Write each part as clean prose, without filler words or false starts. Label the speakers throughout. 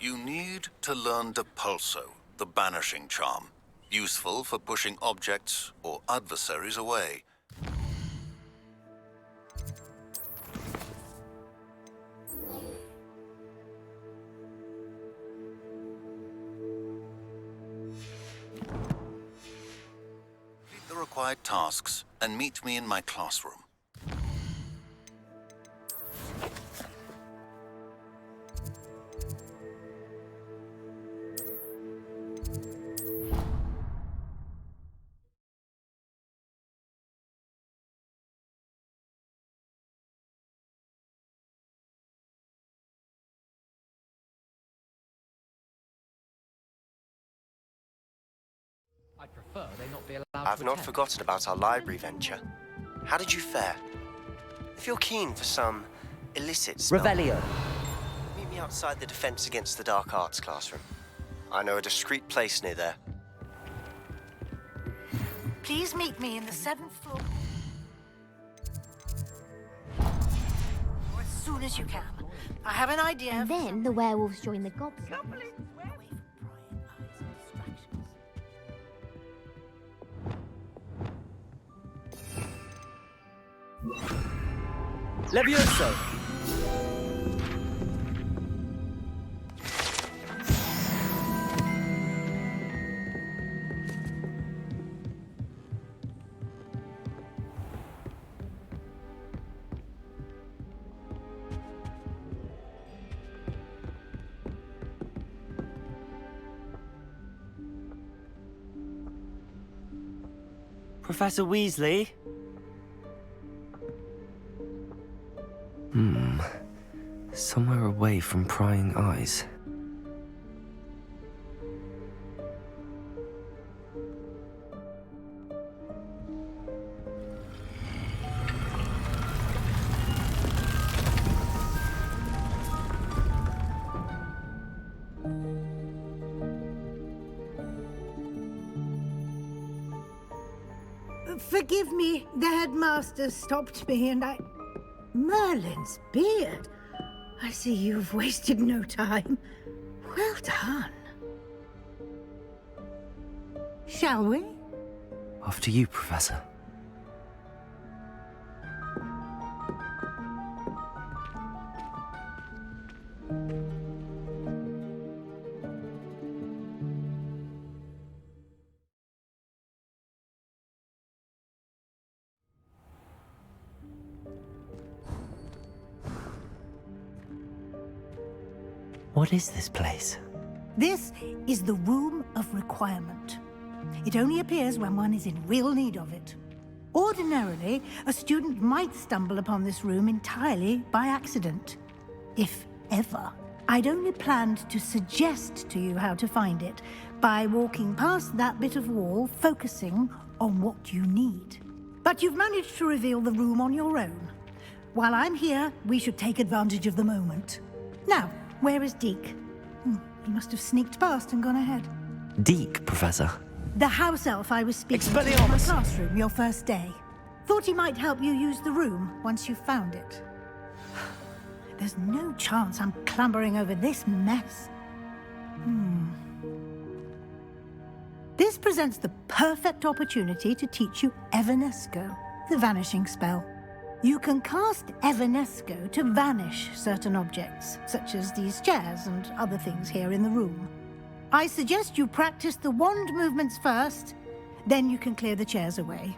Speaker 1: You need to learn Depulso, the banishing charm. Useful for pushing objects or adversaries away. Complete the required tasks and meet me in my classroom.
Speaker 2: I'd prefer they not be allowed
Speaker 3: I've
Speaker 2: to
Speaker 3: not
Speaker 2: attend.
Speaker 3: forgotten about our library venture. How did you fare? If you're keen for some illicit spell,
Speaker 2: Revelio.
Speaker 3: meet me outside the Defense Against the Dark Arts classroom. I know a discreet place near there.
Speaker 4: Please meet me in the 7th floor. Or as soon as you can. I have an idea.
Speaker 5: And then the werewolves join the gobs.
Speaker 4: Away from prying eyes and distractions.
Speaker 2: Levioso.
Speaker 6: Professor Weasley?
Speaker 7: Somewhere away from prying eyes.
Speaker 8: Forgive me, the headmaster stopped me and I... Merlin's beard. I see you've wasted no time. Well done. Shall we?
Speaker 7: After you, Professor. What is this place?
Speaker 8: This is the Room of Requirement. It only appears when one is in real need of it. Ordinarily, a student might stumble upon this room entirely by accident. If ever. I'd only planned to suggest to you how to find it by walking past that bit of wall, focusing on what you need. But you've managed to reveal the room on your own. While I'm here, we should take advantage of the moment. Now, where is Deke? He must have sneaked past and gone ahead.
Speaker 7: Deke, Professor.
Speaker 8: The house elf I was speaking to in my classroom your first day. Thought he might help you use the room once you found it. There's no chance I'm clambering over this mess. This presents the perfect opportunity to teach you Evanesco, the vanishing spell. You can cast Evanesco to vanish certain objects, such as these chairs and other things here in the room. I suggest you practice the wand movements first, then you can clear the chairs away.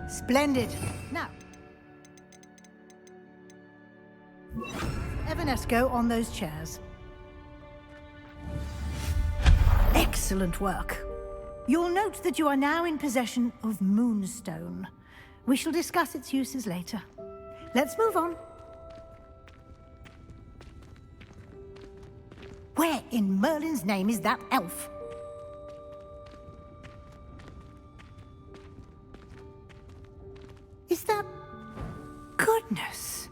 Speaker 8: Splendid. Now, Evanesco on those chairs. Excellent work. You'll note that you are now in possession of Moonstone. We shall discuss its uses later. Let's move on. Where in Merlin's name is that elf? Is that... Goodness!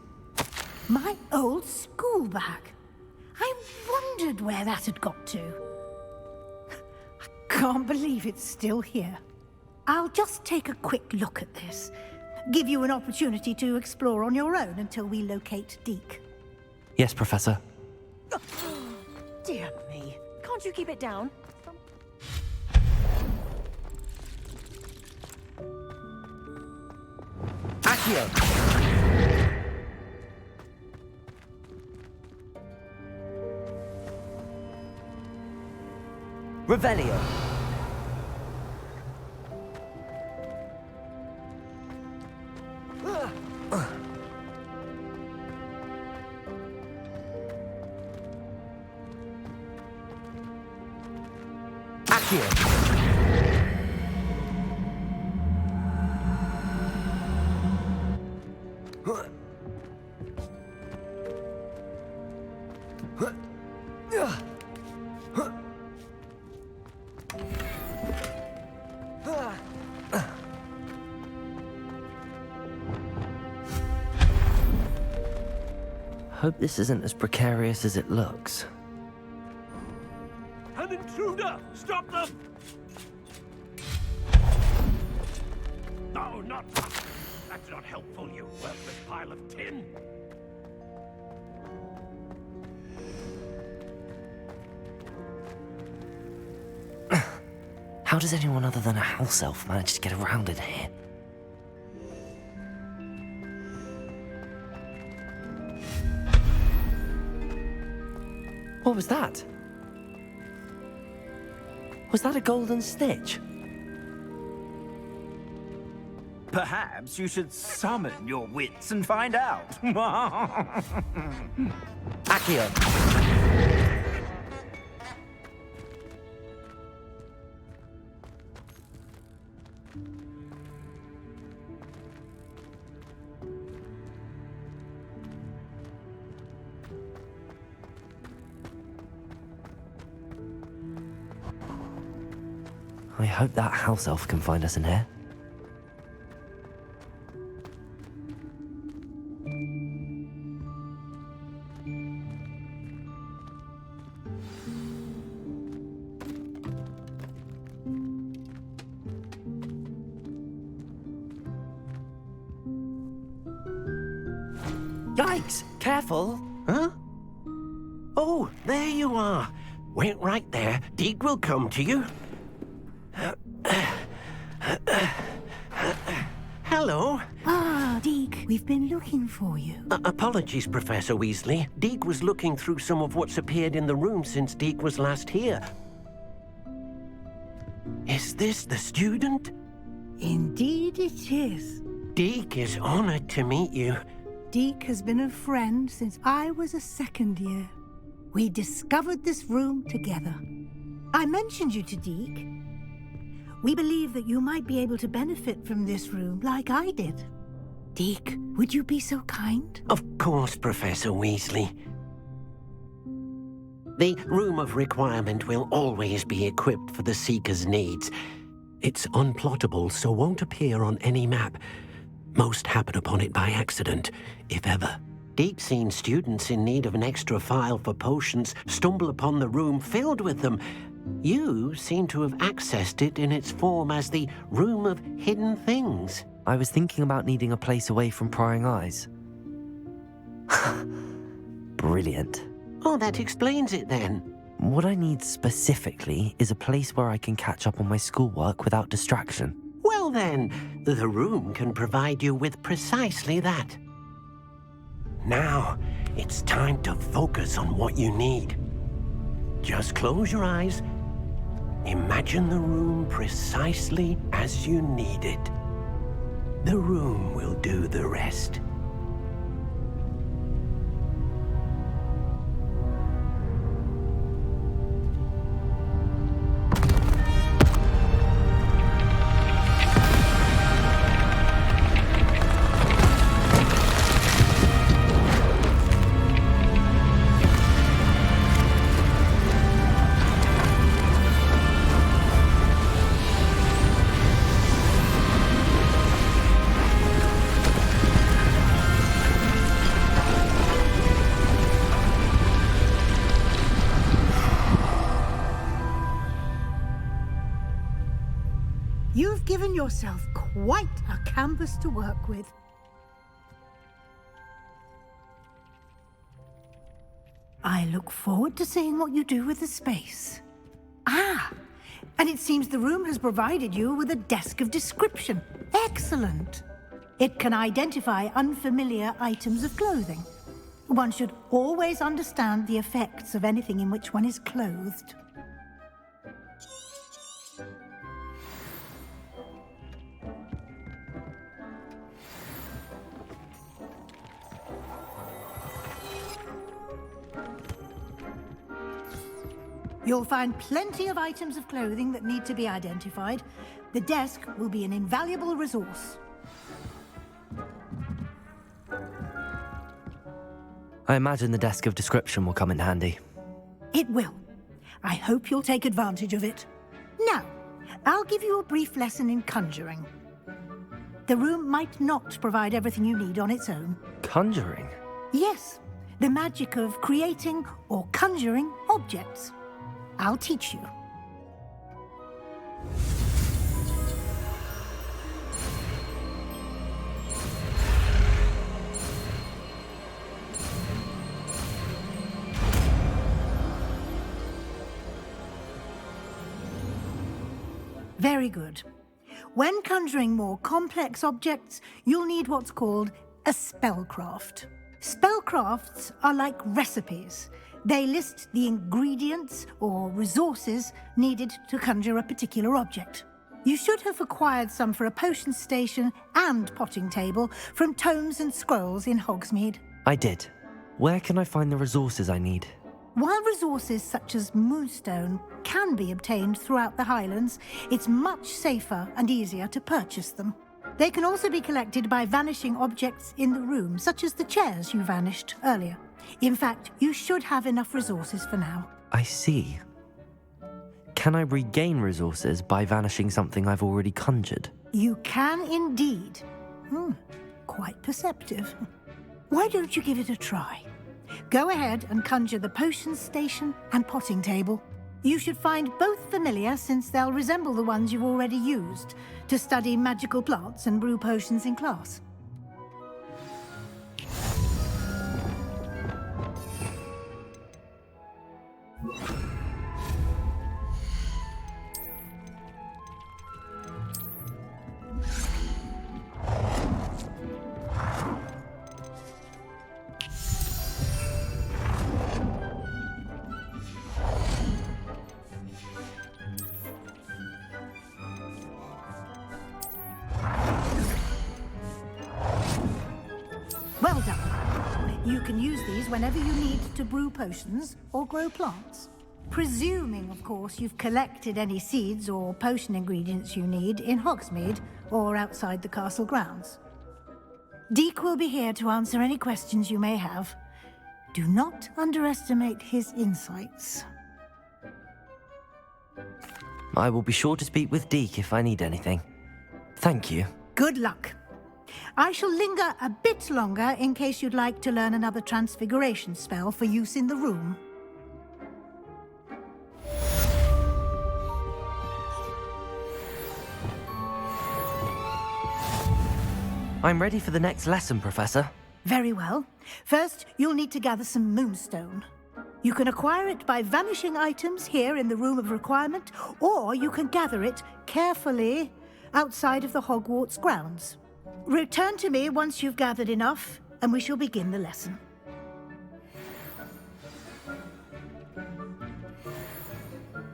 Speaker 8: My old school school bag. I wondered where that had got to. I can't believe it's still here. I'll just take a quick look at this. Give you an opportunity to explore on your own until we locate Deke.
Speaker 7: Yes, Professor.
Speaker 4: Dear me. Can't you keep it down?
Speaker 2: Accio. Revelio. Accio.
Speaker 7: Hope this isn't as precarious as it looks.
Speaker 9: An intruder! Stop them! No, not that. That's not helpful, you worthless pile of tin.
Speaker 7: How does anyone other than a house elf manage to get around in here? What was that? Was that a golden stitch?
Speaker 10: Perhaps you should summon your wits and find out.
Speaker 2: Accio.
Speaker 7: I hope that house elf can find us in here.
Speaker 11: Yikes! Careful! Huh? Oh, there you are. Wait right there. Deke will come to you. Hello.
Speaker 8: Ah, Deke, we've been looking for you.
Speaker 11: Apologies, Professor Weasley. Deke was looking through some of what's appeared in the room since Deke was last here. Is this the student?
Speaker 8: Indeed it is.
Speaker 11: Deke is honored to meet you.
Speaker 8: Deke has been a friend since I was a second year. We discovered this room together. I mentioned you to Deke. We believe that you might be able to benefit from this room like I did. Deke, would you be so kind?
Speaker 11: Of course, Professor Weasley. The Room of Requirement will always be equipped for the Seeker's needs. It's unplottable, so won't appear on any map. Most happen upon it by accident, if ever. Deke's seen students in need of an extra file for potions stumble upon the room filled with them. You seem to have accessed it in its form as the Room of Hidden Things.
Speaker 7: I was thinking about needing a place away from prying eyes. Brilliant.
Speaker 11: Oh, that explains it then.
Speaker 7: What I need specifically is a place where I can catch up on my schoolwork without distraction.
Speaker 11: Well then, the room can provide you with precisely that. Now, it's time to focus on what you need. Just close your eyes. Imagine the room precisely as you need it. The room will do the rest.
Speaker 8: given yourself quite a canvas to work with. I look forward to seeing what you do with the space. Ah, and it seems the room has provided you with a desk of description. Excellent. It can identify unfamiliar items of clothing. One should always understand the effects of anything in which one is clothed. You'll find plenty of items of clothing that need to be identified. The desk will be an invaluable resource.
Speaker 7: I imagine the desk of description will come in handy.
Speaker 8: It will. I hope you'll take advantage of it. Now, I'll give you a brief lesson in conjuring. The room might not provide everything you need on its own.
Speaker 7: Conjuring?
Speaker 8: Yes, the magic of creating or conjuring objects. I'll teach you. Very good. When conjuring more complex objects, you'll need what's called a spellcraft. Spellcrafts are like recipes. They list the ingredients or resources needed to conjure a particular object. You should have acquired some for a potion station and potting table from tomes and scrolls in Hogsmeade.
Speaker 7: I did. Where can I find the resources I need?
Speaker 8: While resources such as moonstone can be obtained throughout the Highlands, it's much safer and easier to purchase them. They can also be collected by vanishing objects in the room, such as the chairs you vanished earlier. In fact, you should have enough resources for now.
Speaker 7: I see. Can I regain resources by vanishing something I've already conjured?
Speaker 8: You can indeed. Quite perceptive. Why don't you give it a try? Go ahead and conjure the potion station and potting table. You should find both familiar, since they'll resemble the ones you've already used to study magical plants and brew potions in class. Well done. You can use these whenever you need to brew potions or grow plants. Presuming, of course, you've collected any seeds or potion ingredients you need in Hogsmeade or outside the castle grounds. Deek will be here to answer any questions you may have. Do not underestimate his insights.
Speaker 7: I will be sure to speak with Deke if I need anything. Thank you.
Speaker 8: Good luck. I shall linger a bit longer in case you'd like to learn another transfiguration spell for use in the room.
Speaker 7: I'm ready for the next lesson, Professor.
Speaker 8: Very well. First, you'll need to gather some moonstone. You can acquire it by vanishing items here in the Room of Requirement, or you can gather it carefully outside of the Hogwarts grounds. Return to me once you've gathered enough, and we shall begin the lesson.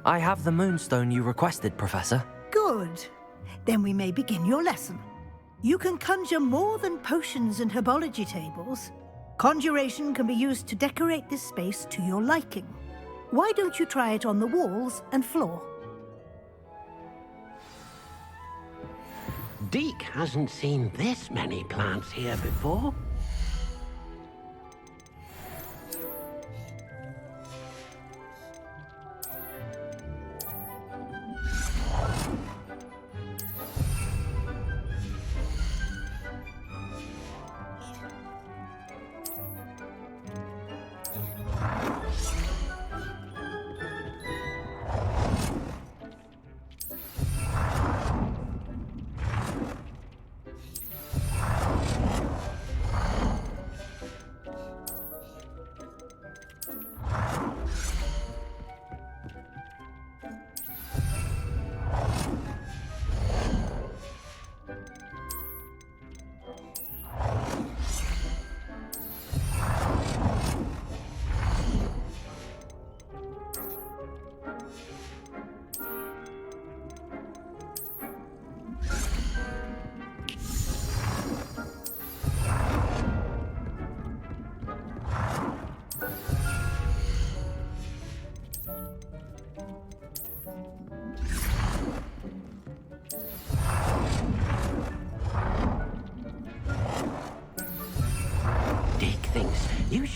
Speaker 7: I have the moonstone you requested, Professor.
Speaker 8: Good. Then we may begin your lesson. You can conjure more than potions and herbology tables. Conjuration can be used to decorate this space to your liking. Why don't you try it on the walls and floor?
Speaker 11: Deke hasn't seen this many plants here before.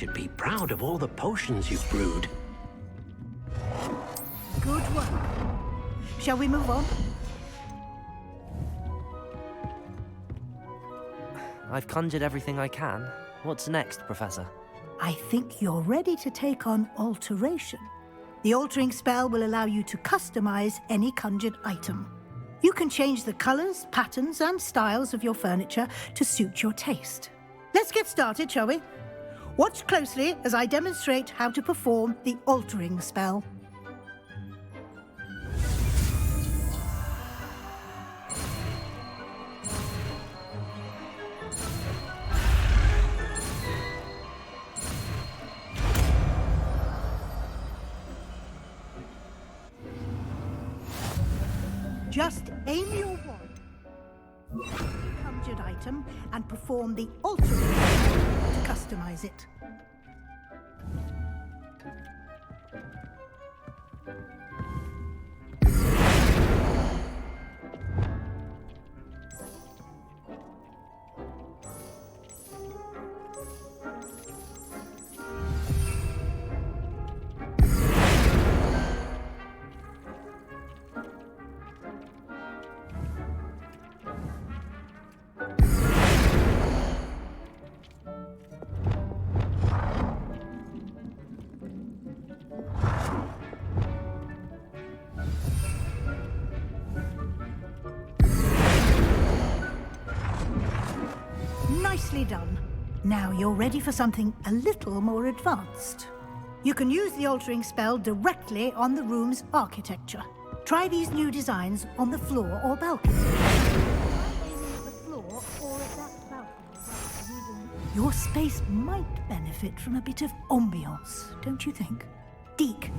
Speaker 11: should be proud of all the potions you've brewed.
Speaker 8: Good work. Shall we move on?
Speaker 7: I've conjured everything I can. What's next, Professor?
Speaker 8: I think you're ready to take on alteration. The altering spell will allow you to customize any conjured item. You can change the colors, patterns, and styles of your furniture to suit your taste. Let's get started, shall we? Watch closely as I demonstrate how to perform the altering spell. Just aim your wand at the conjured item and perform the altering to customize it. Nicely done. Now you're ready for something a little more advanced. You can use the altering spell directly on the room's architecture. Try these new designs on the floor or balcony. Your space might benefit from a bit of ambiance, don't you think? Deke,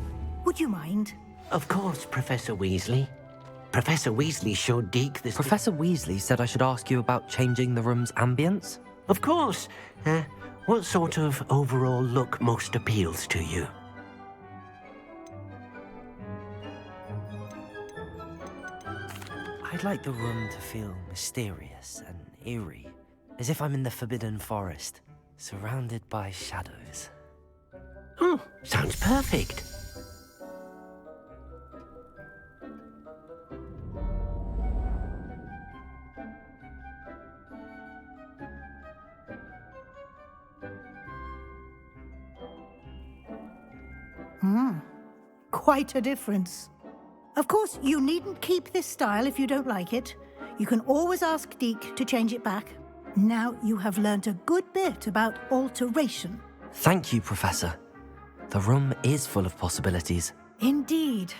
Speaker 8: would you mind?
Speaker 11: Of course, Professor Weasley. Professor Weasley showed Deke this...
Speaker 7: Professor Weasley said I should ask you about changing the room's ambience?
Speaker 11: Of course. What sort of overall look most appeals to you?
Speaker 7: I'd like the room to feel mysterious and eerie, as if I'm in the Forbidden Forest, surrounded by shadows.
Speaker 11: Oh, sounds perfect.
Speaker 8: Quite a difference. Of course, you needn't keep this style if you don't like it. You can always ask Deke to change it back. Now you have learnt a good bit about alteration.
Speaker 7: Thank you, Professor. The room is full of possibilities.
Speaker 8: Indeed.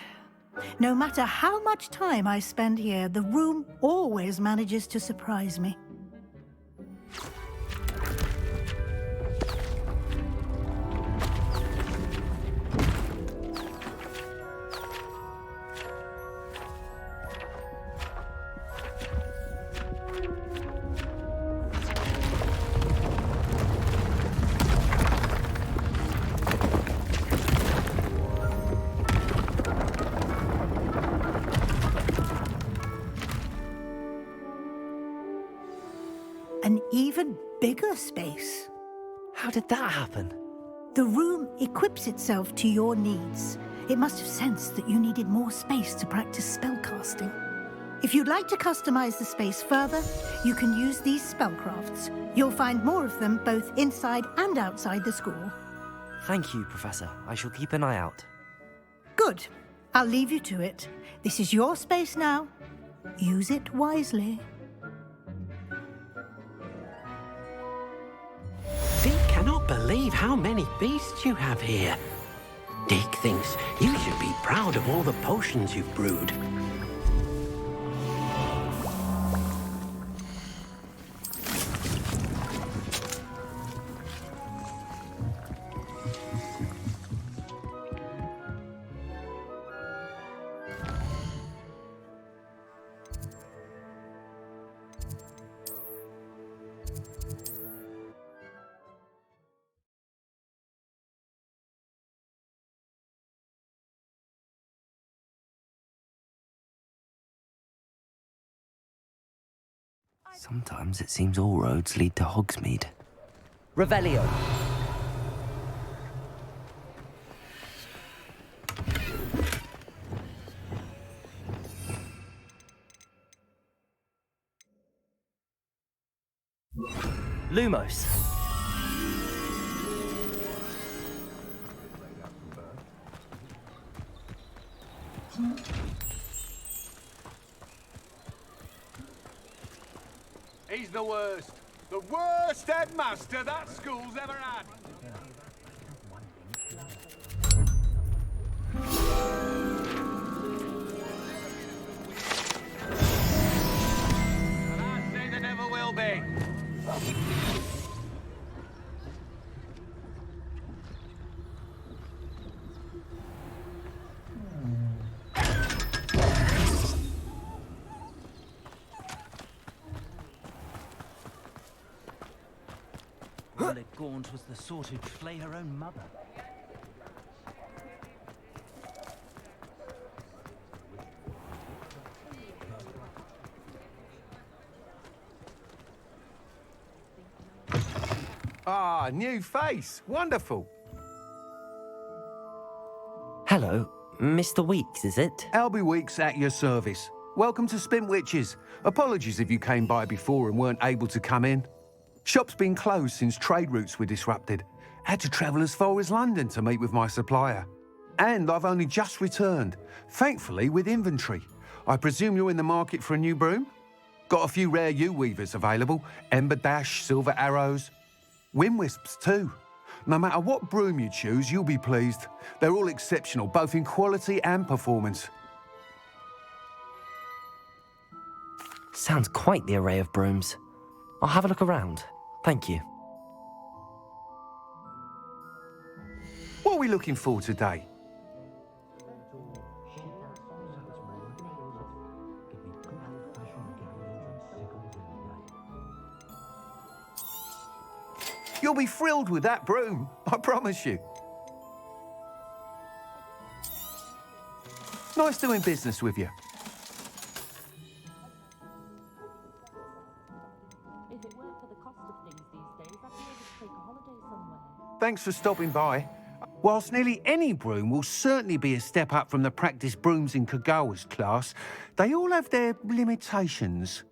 Speaker 8: No matter how much time I spend here, the room always manages to surprise me. An even bigger space.
Speaker 7: How did that happen?
Speaker 8: The room equips itself to your needs. It must have sensed that you needed more space to practice spellcasting. If you'd like to customize the space further, you can use these spellcrafts. You'll find more of them both inside and outside the school.
Speaker 7: Thank you, Professor. I shall keep an eye out.
Speaker 8: Good. I'll leave you to it. This is your space now. Use it wisely.
Speaker 11: Deke cannot believe how many beasts you have here. Deke thinks you should be proud of all the potions you've brewed.
Speaker 7: Sometimes it seems all roads lead to Hogsmeade.
Speaker 2: Revelio.
Speaker 6: Lumos.
Speaker 9: He's the worst. The worst headmaster that school's ever had. And I say there never will be.
Speaker 10: Gaunt was the sort who'd flay her own mother.
Speaker 12: Ah, new face. Wonderful.
Speaker 7: Hello, Mr. Weeks, is it?
Speaker 12: Albie Weeks at your service. Welcome to Spint Witches. Apologies if you came by before and weren't able to come in. Shop's been closed since trade routes were disrupted. Had to travel as far as London to meet with my supplier. And I've only just returned, thankfully with inventory. I presume you're in the market for a new broom? Got a few rare yew-weavers available. Ember Dash, Silver Arrows. Wind Wisps too. No matter what broom you choose, you'll be pleased. They're all exceptional, both in quality and performance.
Speaker 7: Sounds quite the array of brooms. I'll have a look around. Thank you.
Speaker 12: What are we looking for today? You'll be thrilled with that broom, I promise you. Nice doing business with you.
Speaker 4: If it weren't for the cost of things these days, I'd be able to take a holiday somewhere.
Speaker 12: Thanks for stopping by. Whilst nearly any broom will certainly be a step up from the practice brooms in Kagawa's class, they all have their limitations.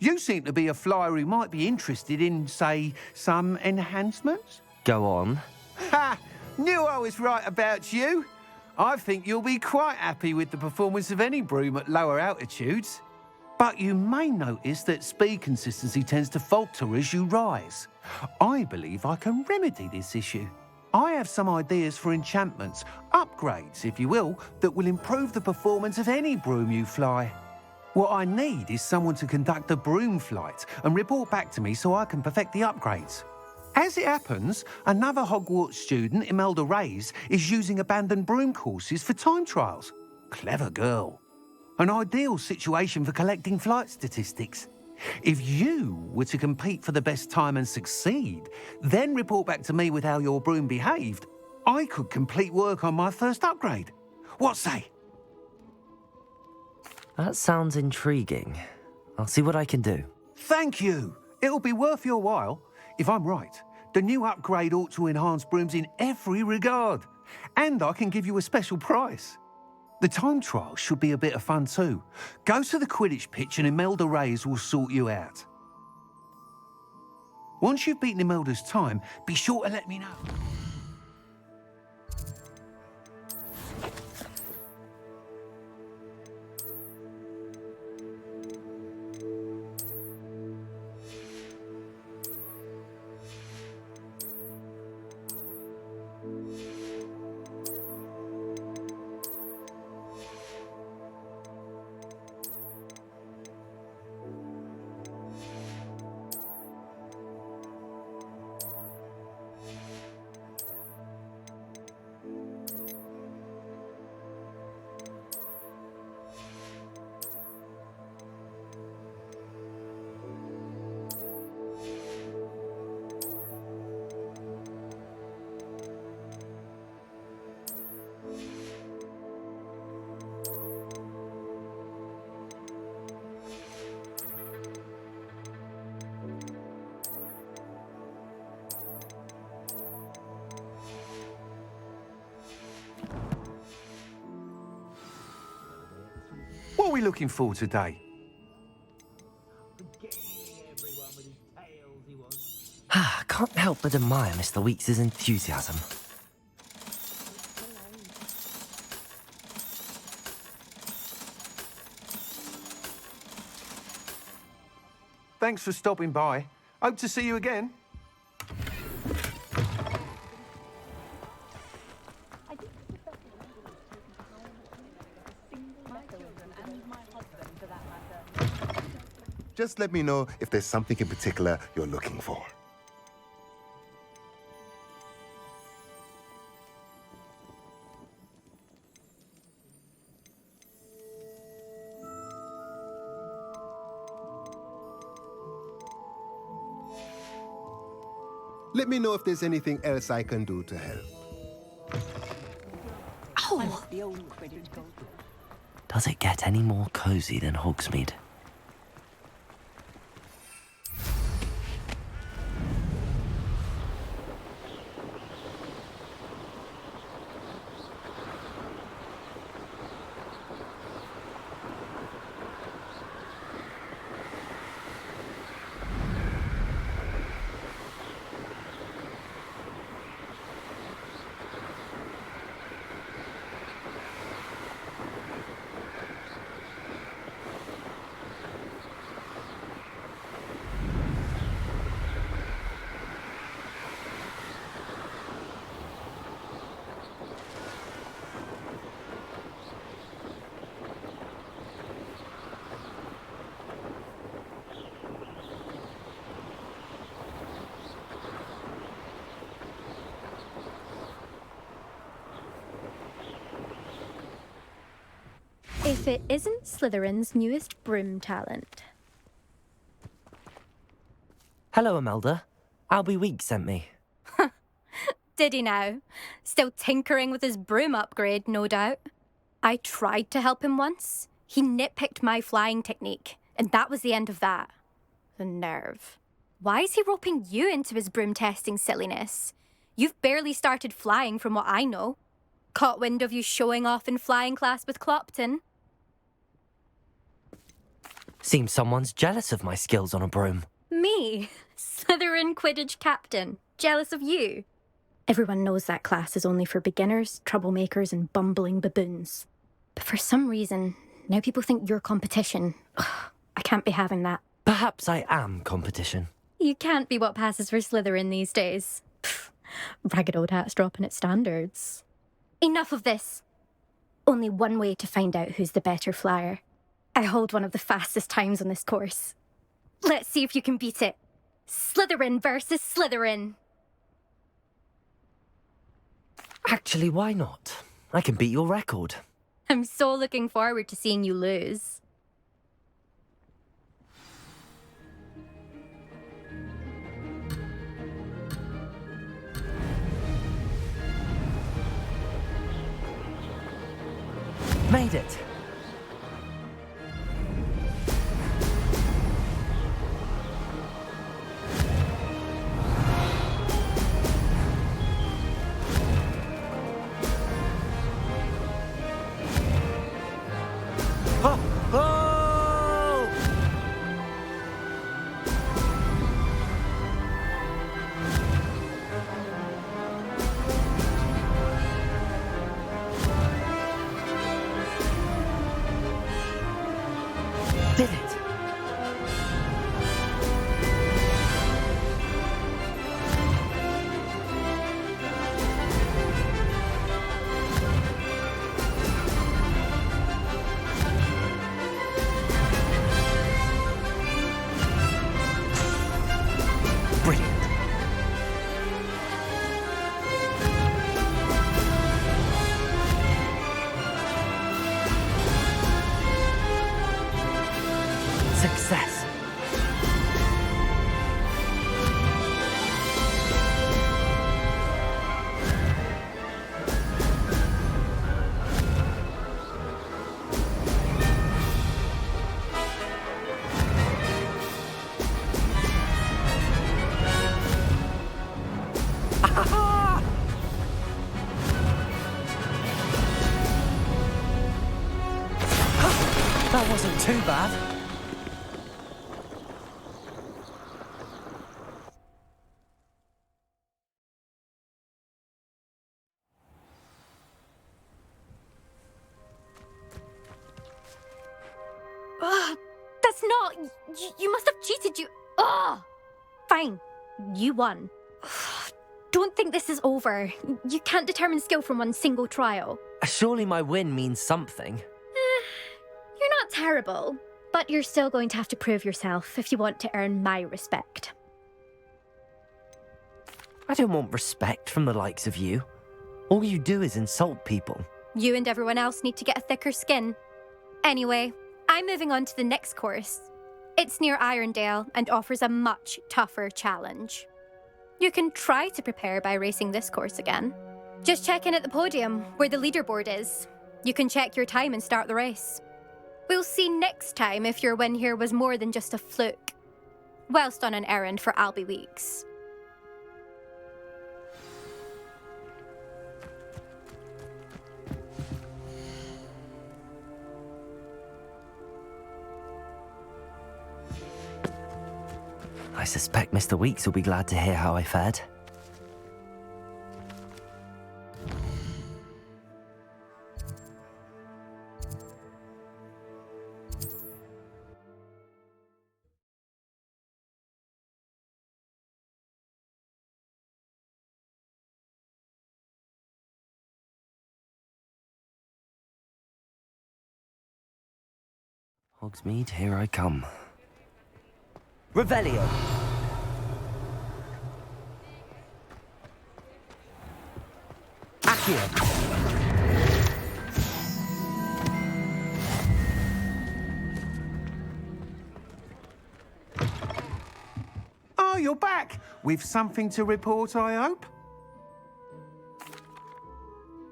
Speaker 12: You seem to be a flyer who might be interested in, say, some enhancements?
Speaker 7: Go on.
Speaker 12: Ha! Knew I was right about you. I think you'll be quite happy with the performance of any broom at lower altitudes. But you may notice that speed consistency tends to falter as you rise. I believe I can remedy this issue. I have some ideas for enchantments, upgrades, if you will, that will improve the performance of any broom you fly. What I need is someone to conduct a broom flight and report back to me so I can perfect the upgrades. As it happens, another Hogwarts student, Imelda Reyes, is using abandoned broom courses for time trials. Clever girl. An ideal situation for collecting flight statistics. If you were to compete for the best time and succeed, then report back to me with how your broom behaved, I could complete work on my first upgrade. What say?
Speaker 7: That sounds intriguing. I'll see what I can do.
Speaker 12: Thank you. It'll be worth your while. If I'm right, the new upgrade ought to enhance brooms in every regard. And I can give you a special price. The time trial should be a bit of fun too. Go to the Quidditch pitch and Imelda Reyes will sort you out. Once you've beaten Imelda's time, be sure to let me know. What are we looking for today?
Speaker 7: can't help but admire Mr. Weeks' enthusiasm.
Speaker 12: Thanks for stopping by. Hope to see you again.
Speaker 13: Just let me know if there's something in particular you're looking for. Let me know if there's anything else I can do to help.
Speaker 8: Oh!
Speaker 7: Does it get any more cozy than Hogsmeade?
Speaker 5: If it isn't Slytherin's newest broom talent.
Speaker 7: Hello, Imelda. Albie Weeks sent me.
Speaker 5: Did he now? Still tinkering with his broom upgrade, no doubt. I tried to help him once. He nitpicked my flying technique, and that was the end of that. The nerve. Why is he roping you into his broom testing silliness? You've barely started flying from what I know. Caught wind of you showing off in flying class with Clopton.
Speaker 7: Seems someone's jealous of my skills on a broom.
Speaker 5: Me? Slytherin Quidditch captain. Jealous of you? Everyone knows that class is only for beginners, troublemakers, and bumbling baboons. But for some reason, now people think you're competition. Ugh, I can't be having that.
Speaker 7: Perhaps I am competition.
Speaker 5: You can't be what passes for Slytherin these days. Pfft, ragged old hat's dropping its standards. Enough of this. Only one way to find out who's the better flyer. I hold one of the fastest times on this course. Let's see if you can beat it. Slytherin versus Slytherin.
Speaker 7: Actually, why not? I can beat your record.
Speaker 5: I'm so looking forward to seeing you lose.
Speaker 7: Made it. Did it! Brilliant. Success. That wasn't too bad.
Speaker 5: You must have cheated, you... Oh! Fine. You won. Don't think this is over. You can't determine skill from one single trial.
Speaker 7: Surely my win means something.
Speaker 5: You're not terrible, but you're still going to have to prove yourself if you want to earn my respect.
Speaker 7: I don't want respect from the likes of you. All you do is insult people.
Speaker 5: You and everyone else need to get a thicker skin. Anyway, I'm moving on to the next course. It's near Irondale and offers a much tougher challenge. You can try to prepare by racing this course again. Just check in at the podium, where the leaderboard is. You can check your time and start the race. We'll see next time if your win here was more than just a fluke. Whilst on an errand for Albie Weeks.
Speaker 7: I suspect Mr. Weeks will be glad to hear how I fared. Hogsmeade, here I come. Revelio! Accio!
Speaker 12: Oh, you're back! With something to report, I hope?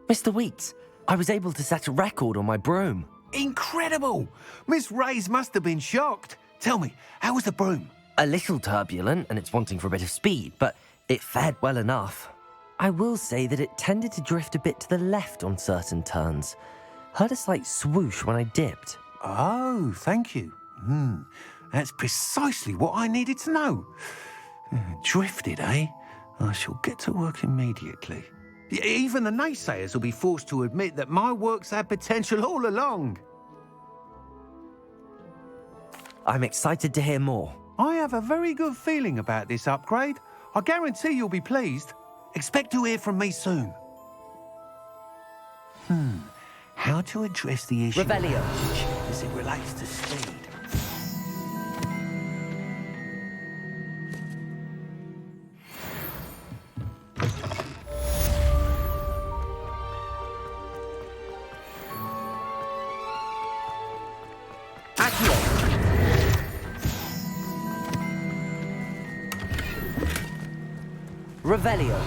Speaker 7: Mr. Weeks, I was able to set a record on my broom.
Speaker 12: Incredible! Miss Reyes must have been shocked. Tell me, how was the broom?
Speaker 7: A little turbulent, and it's wanting for a bit of speed, but it fared well enough. I will say that it tended to drift a bit to the left on certain turns. Heard a slight swoosh when I dipped.
Speaker 12: Oh, thank you. That's precisely what I needed to know. Drifted, eh? I shall get to work immediately. Even the naysayers will be forced to admit that my work's had potential all along.
Speaker 7: I'm excited to hear more.
Speaker 12: I have a very good feeling about this upgrade. I guarantee you'll be pleased. Expect to hear from me soon. How to address the issue
Speaker 7: Revelio.
Speaker 12: as it relates to speed.
Speaker 7: Revelio.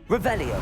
Speaker 7: Revelio.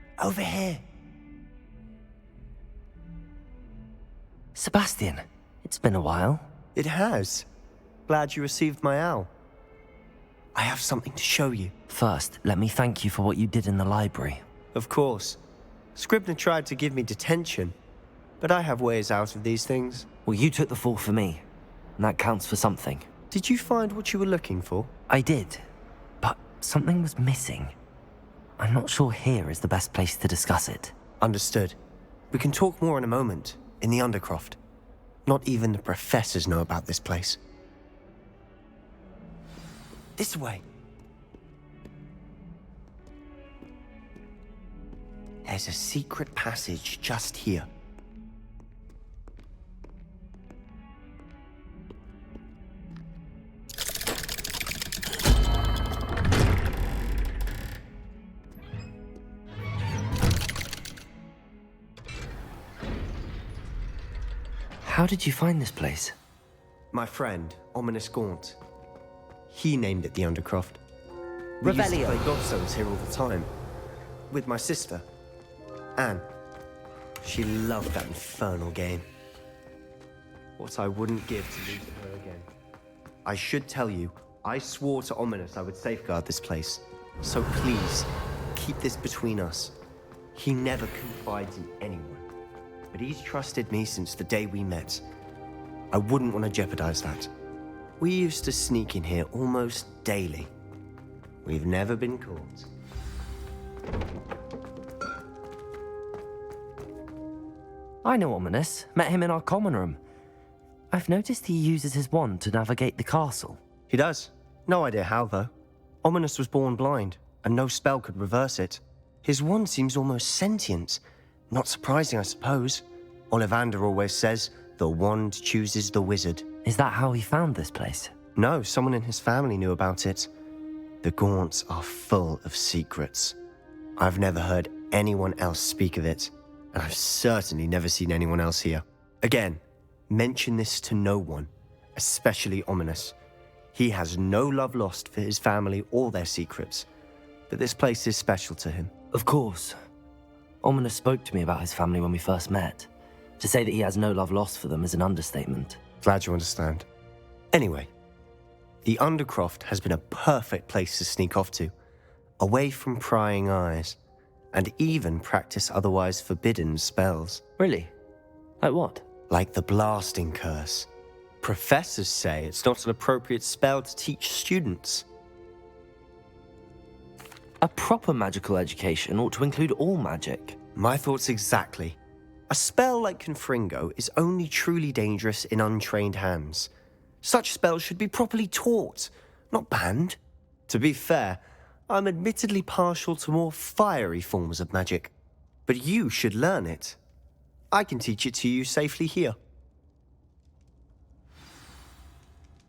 Speaker 7: Over here. Sebastian, it's been a while.
Speaker 3: It has. Glad you received my owl. I have something to show you.
Speaker 7: First, let me thank you for what you did in the library.
Speaker 3: Of course. Scribner tried to give me detention, but I have ways out of these things.
Speaker 7: Well, you took the fall for me, and that counts for something.
Speaker 3: Did you find what you were looking for?
Speaker 7: I did, but something was missing. I'm not sure here is the best place to discuss it.
Speaker 3: Understood. We can talk more in a moment, in the Undercroft. Not even the professors know about this place. This way. There's a secret passage just here.
Speaker 7: How did you find this place?
Speaker 3: My friend, Ominous Gaunt. He named it the Undercroft. We used to play gobstones here all the time. With my sister, Anne. She loved that infernal game. What I wouldn't give to lose her again. I should tell you, I swore to Ominous I would safeguard this place. So please, keep this between us. He never confides in anyone. But he's trusted me since the day we met. I wouldn't want to jeopardize that. We used to sneak in here almost daily. We've never been caught.
Speaker 7: I know Ominous. Met him in our common room. I've noticed he uses his wand to navigate the castle.
Speaker 3: He does. No idea how, though. Ominous was born blind, and no spell could reverse it. His wand seems almost sentient. Not surprising, I suppose. Ollivander always says, the wand chooses the wizard.
Speaker 7: Is that how he found this place?
Speaker 3: No, someone in his family knew about it. The Gaunts are full of secrets. I've never heard anyone else speak of it, and I've certainly never seen anyone else here. Again, mention this to no one, especially Ominous. He has no love lost for his family or their secrets, but this place is special to him.
Speaker 7: Of course. Ominous spoke to me about his family when we first met. To say that he has no love lost for them is an understatement.
Speaker 3: Glad you understand. Anyway, the Undercroft has been a perfect place to sneak off to, away from prying eyes, and even practice otherwise forbidden spells.
Speaker 7: Really? Like what?
Speaker 3: Like the blasting curse. Professors say it's not an appropriate spell to teach students.
Speaker 7: A proper magical education ought to include all magic.
Speaker 3: My thoughts exactly. A spell like Confringo is only truly dangerous in untrained hands. Such spells should be properly taught, not banned. To be fair, I'm admittedly partial to more fiery forms of magic. But you should learn it. I can teach it to you safely here.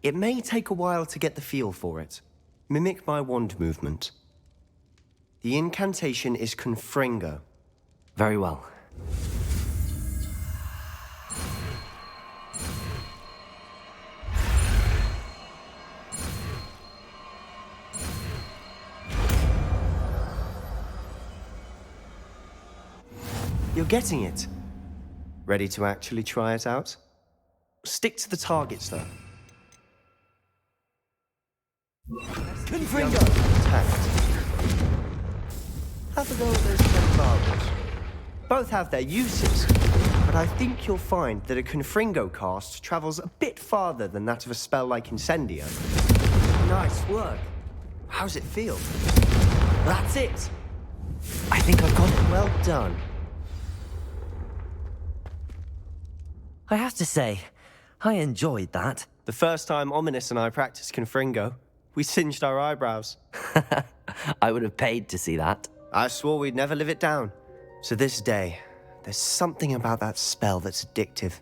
Speaker 3: It may take a while to get the feel for it. Mimic my wand movement. The incantation is Confringo.
Speaker 7: Very well.
Speaker 3: You're getting it. Ready to actually try it out? Stick to the targets, though.
Speaker 2: Confringo!
Speaker 3: Have a go at those 10 marbles. Both have their uses, but I think you'll find that a Confringo cast travels a bit farther than that of a spell like Incendio. Nice work. How's it feel? That's it.
Speaker 7: I think I've got it.
Speaker 3: Well done.
Speaker 7: I have to say, I enjoyed that.
Speaker 3: The first time Ominous and I practiced Confringo, we singed our eyebrows.
Speaker 7: I would have paid to see that.
Speaker 3: I swore we'd never live it down. To this day, there's something about that spell that's addictive.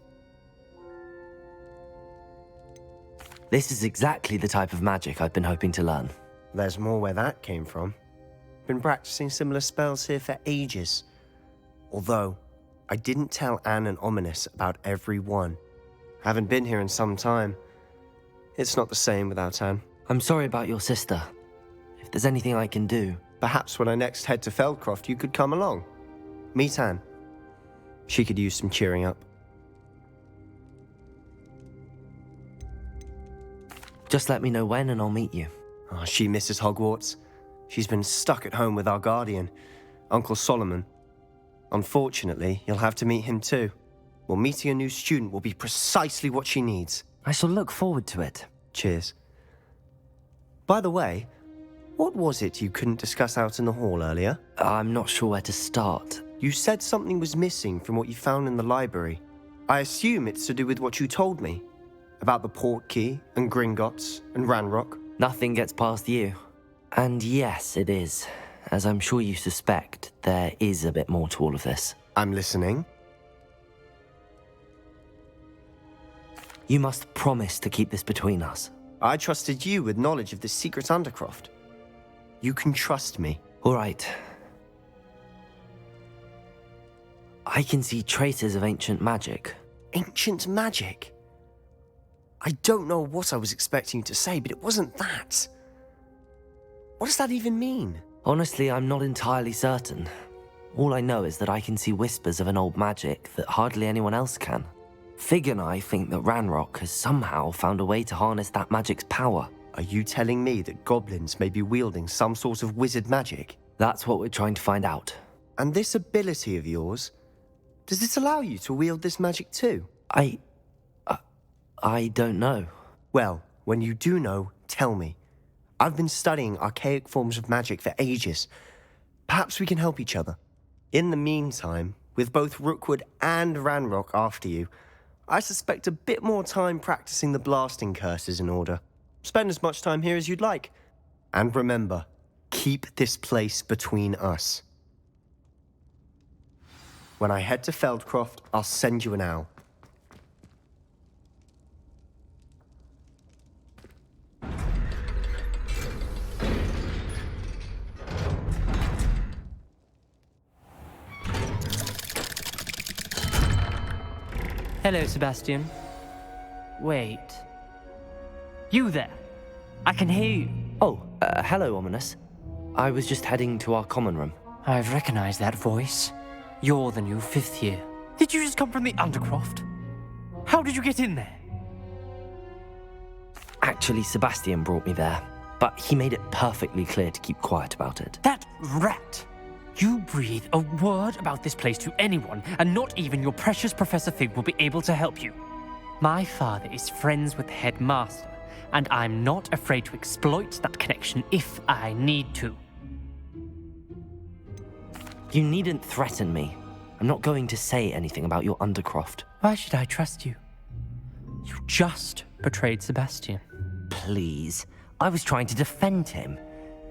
Speaker 7: This is exactly the type of magic I've been hoping to learn.
Speaker 3: There's more where that came from. Been practicing similar spells here for ages. Although, I didn't tell Anne and Ominous about every one. Haven't been here in some time. It's not the same without Anne.
Speaker 7: I'm sorry about your sister. If there's anything I can do...
Speaker 3: Perhaps when I next head to Feldcroft, you could come along. Meet Anne. She could use some cheering up.
Speaker 7: Just let me know when and I'll meet you.
Speaker 3: Oh, she misses Hogwarts. She's been stuck at home with our guardian, Uncle Solomon. Unfortunately, you'll have to meet him too. Well, meeting a new student will be precisely what she needs.
Speaker 7: I shall look forward to it.
Speaker 3: Cheers. By the way, what was it you couldn't discuss out in the hall earlier?
Speaker 7: I'm not sure where to start.
Speaker 3: You said something was missing from what you found in the library. I assume it's to do with what you told me. About the Portkey, and Gringotts, and Ranrock.
Speaker 7: Nothing gets past you. And yes, it is. As I'm sure you suspect, there is a bit more to all of this.
Speaker 3: I'm listening.
Speaker 7: You must promise to keep this between us.
Speaker 3: I trusted you with knowledge of the secret Undercroft. You can trust me.
Speaker 7: All right. I can see traces of ancient magic.
Speaker 3: Ancient magic? I don't know what I was expecting you to say, but it wasn't that. What does that even mean?
Speaker 7: Honestly, I'm not entirely certain. All I know is that I can see whispers of an old magic that hardly anyone else can. Fig and I think that Ranrock has somehow found a way to harness that magic's power.
Speaker 3: Are you telling me that goblins may be wielding some sort of wizard magic?
Speaker 7: That's what we're trying to find out.
Speaker 3: And this ability of yours, does it allow you to wield this magic too?
Speaker 7: I don't know.
Speaker 3: Well, when you do know, tell me. I've been studying archaic forms of magic for ages. Perhaps we can help each other. In the meantime, with both Rookwood and Ranrock after you, I suspect a bit more time practicing the blasting curse is in order. Spend as much time here as you'd like. And remember, keep this place between us. When I head to Feldcroft, I'll send you an owl.
Speaker 6: Hello, Sebastian. Wait. You there? I can hear you.
Speaker 7: Oh, hello, Ominous. I was just heading to our common room.
Speaker 6: I've recognized that voice. You're the new 5th year. Did you just come from the Undercroft? How did you get in there?
Speaker 7: Actually, Sebastian brought me there, but he made it perfectly clear to keep quiet about it.
Speaker 6: That rat! You breathe a word about this place to anyone, and not even your precious Professor Fig will be able to help you. My father is friends with the headmaster, and I'm not afraid to exploit that connection if I need to.
Speaker 7: You needn't threaten me. I'm not going to say anything about your Undercroft.
Speaker 6: Why should I trust you? You just betrayed Sebastian.
Speaker 7: Please. I was trying to defend him.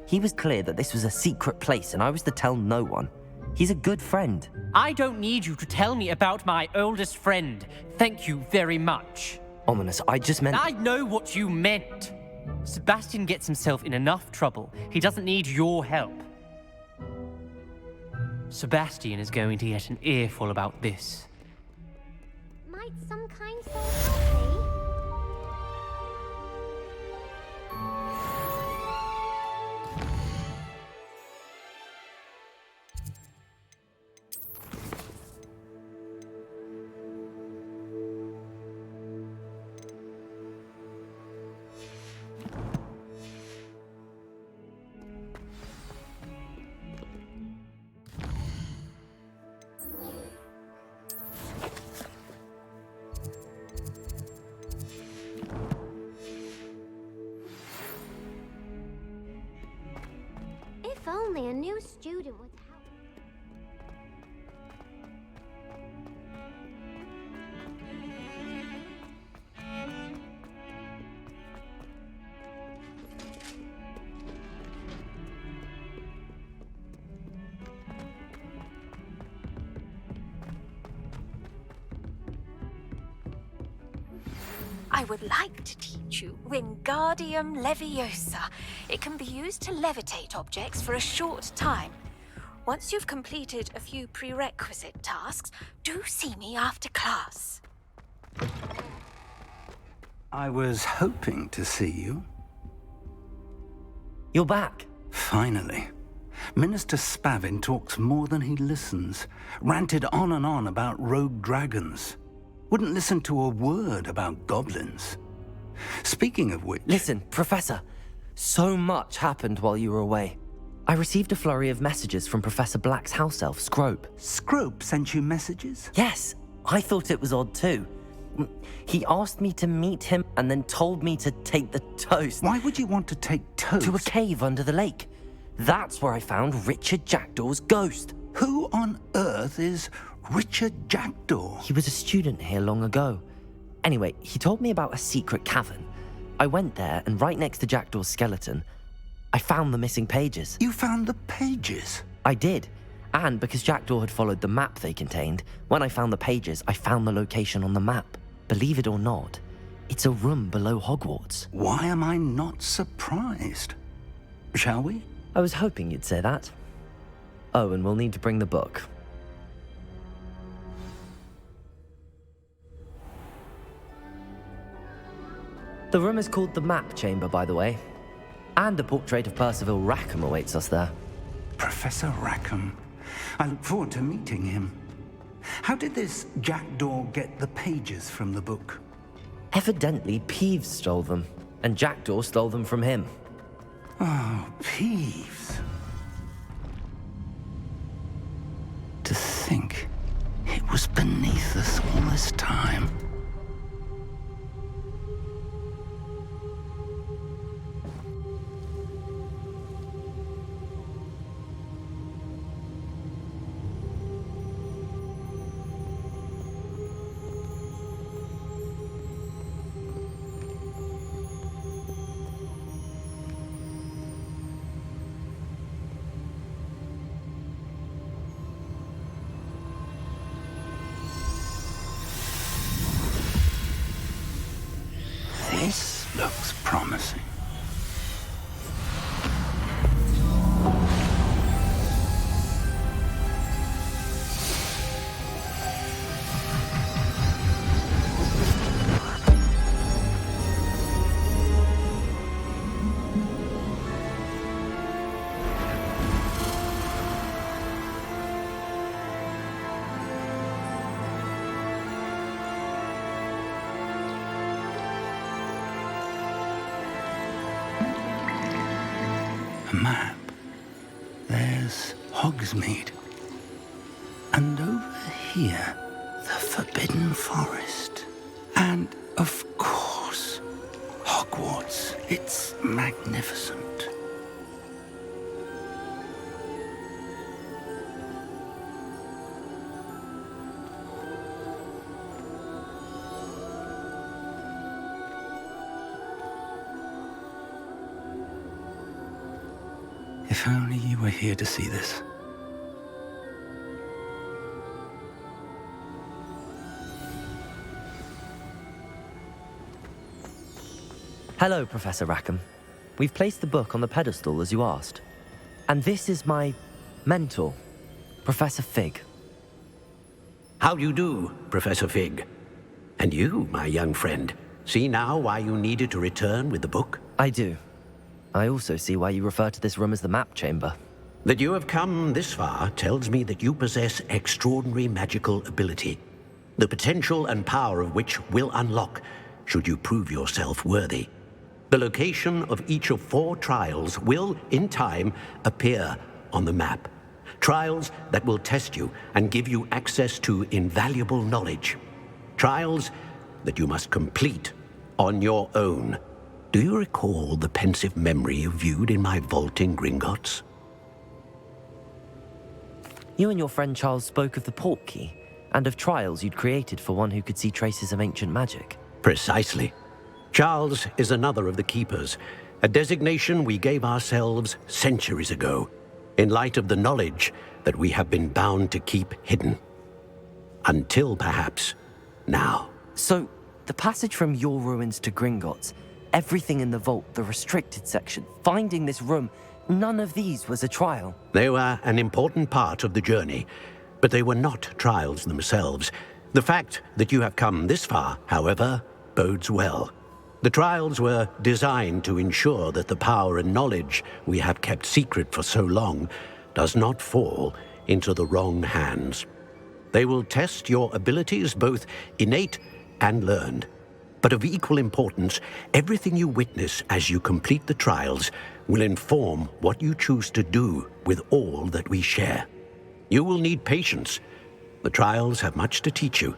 Speaker 7: He was clear that this was a secret place and I was to tell no one. He's a good friend.
Speaker 6: I don't need you to tell me about my oldest friend. Thank you very much.
Speaker 7: Ominous, I just meant...
Speaker 6: I know what you meant. Sebastian gets himself in enough trouble. He doesn't need your help. Sebastian is going to get an earful about this.
Speaker 14: Might some kind soul help me? If only a new student would help.
Speaker 15: I would like to teach you Wingardium Leviosa. It can be used to levitate objects for a short time. Once you've completed a few prerequisite tasks, do see me after class.
Speaker 10: I was hoping to see you.
Speaker 7: You're back.
Speaker 10: Finally. Minister Spavin talks more than he listens. Ranted on and on about rogue dragons. Wouldn't listen to a word about goblins. Speaking of which...
Speaker 7: Listen, Professor. So much happened while you were away. I received a flurry of messages from Professor Black's house elf, Scrope.
Speaker 10: Scrope sent you messages?
Speaker 7: Yes. I thought it was odd too. He asked me to meet him and then told me to take the toast.
Speaker 10: Why would you want to take toast?
Speaker 7: To a cave under the lake. That's where I found Richard Jackdaw's ghost.
Speaker 10: Who on earth is Richard Jackdaw?
Speaker 7: He was a student here long ago. Anyway, he told me about a secret cavern. I went there, and right next to Jackdaw's skeleton, I found the missing pages.
Speaker 10: You found the pages?
Speaker 7: I did. And because Jackdaw had followed the map they contained, when I found the pages, I found the location on the map. Believe it or not, it's a room below Hogwarts.
Speaker 10: Why am I not surprised? Shall we?
Speaker 7: I was hoping you'd say that. Oh, and we'll need to bring the book. The room is called the Map Chamber, by the way. And a portrait of Percival Rackham awaits us there.
Speaker 10: Professor Rackham. I look forward to meeting him. How did this Jackdaw get the pages from the book?
Speaker 7: Evidently, Peeves stole them, and Jackdaw stole them from him.
Speaker 10: Oh, Peeves. To think it was beneath us all this time. This looks promising. Map. There's Hogsmeade. And over here, the Forbidden Forest. And, of course, Hogwarts. It's magnificent. If only you were here to see this.
Speaker 7: Hello, Professor Rackham. We've placed the book on the pedestal as you asked. And this is my mentor, Professor Fig.
Speaker 11: How do you do, Professor Fig? And you, my young friend, see now why you needed to return with the book?
Speaker 7: I do. I also see why you refer to this room as the Map Chamber.
Speaker 11: That you have come this far tells me that you possess extraordinary magical ability, the potential and power of which will unlock should you prove yourself worthy. The location of each of 4 trials will, in time, appear on the map. Trials that will test you and give you access to invaluable knowledge. Trials that you must complete on your own. Do you recall the pensive memory you viewed in my vault in Gringotts?
Speaker 7: You and your friend Charles spoke of the Portkey, and of trials you'd created for one who could see traces of ancient magic.
Speaker 11: Precisely. Charles is another of the Keepers, a designation we gave ourselves centuries ago, in light of the knowledge that we have been bound to keep hidden. Until, perhaps, now.
Speaker 7: So, the passage from your ruins to Gringotts, everything in the vault, the restricted section, finding this room, none of these was a trial.
Speaker 11: They were an important part of the journey, but they were not trials themselves. The fact that you have come this far, however, bodes well. The trials were designed to ensure that the power and knowledge we have kept secret for so long does not fall into the wrong hands. They will test your abilities, both innate and learned. But of equal importance, everything you witness as you complete the trials will inform what you choose to do with all that we share. You will need patience. The trials have much to teach you.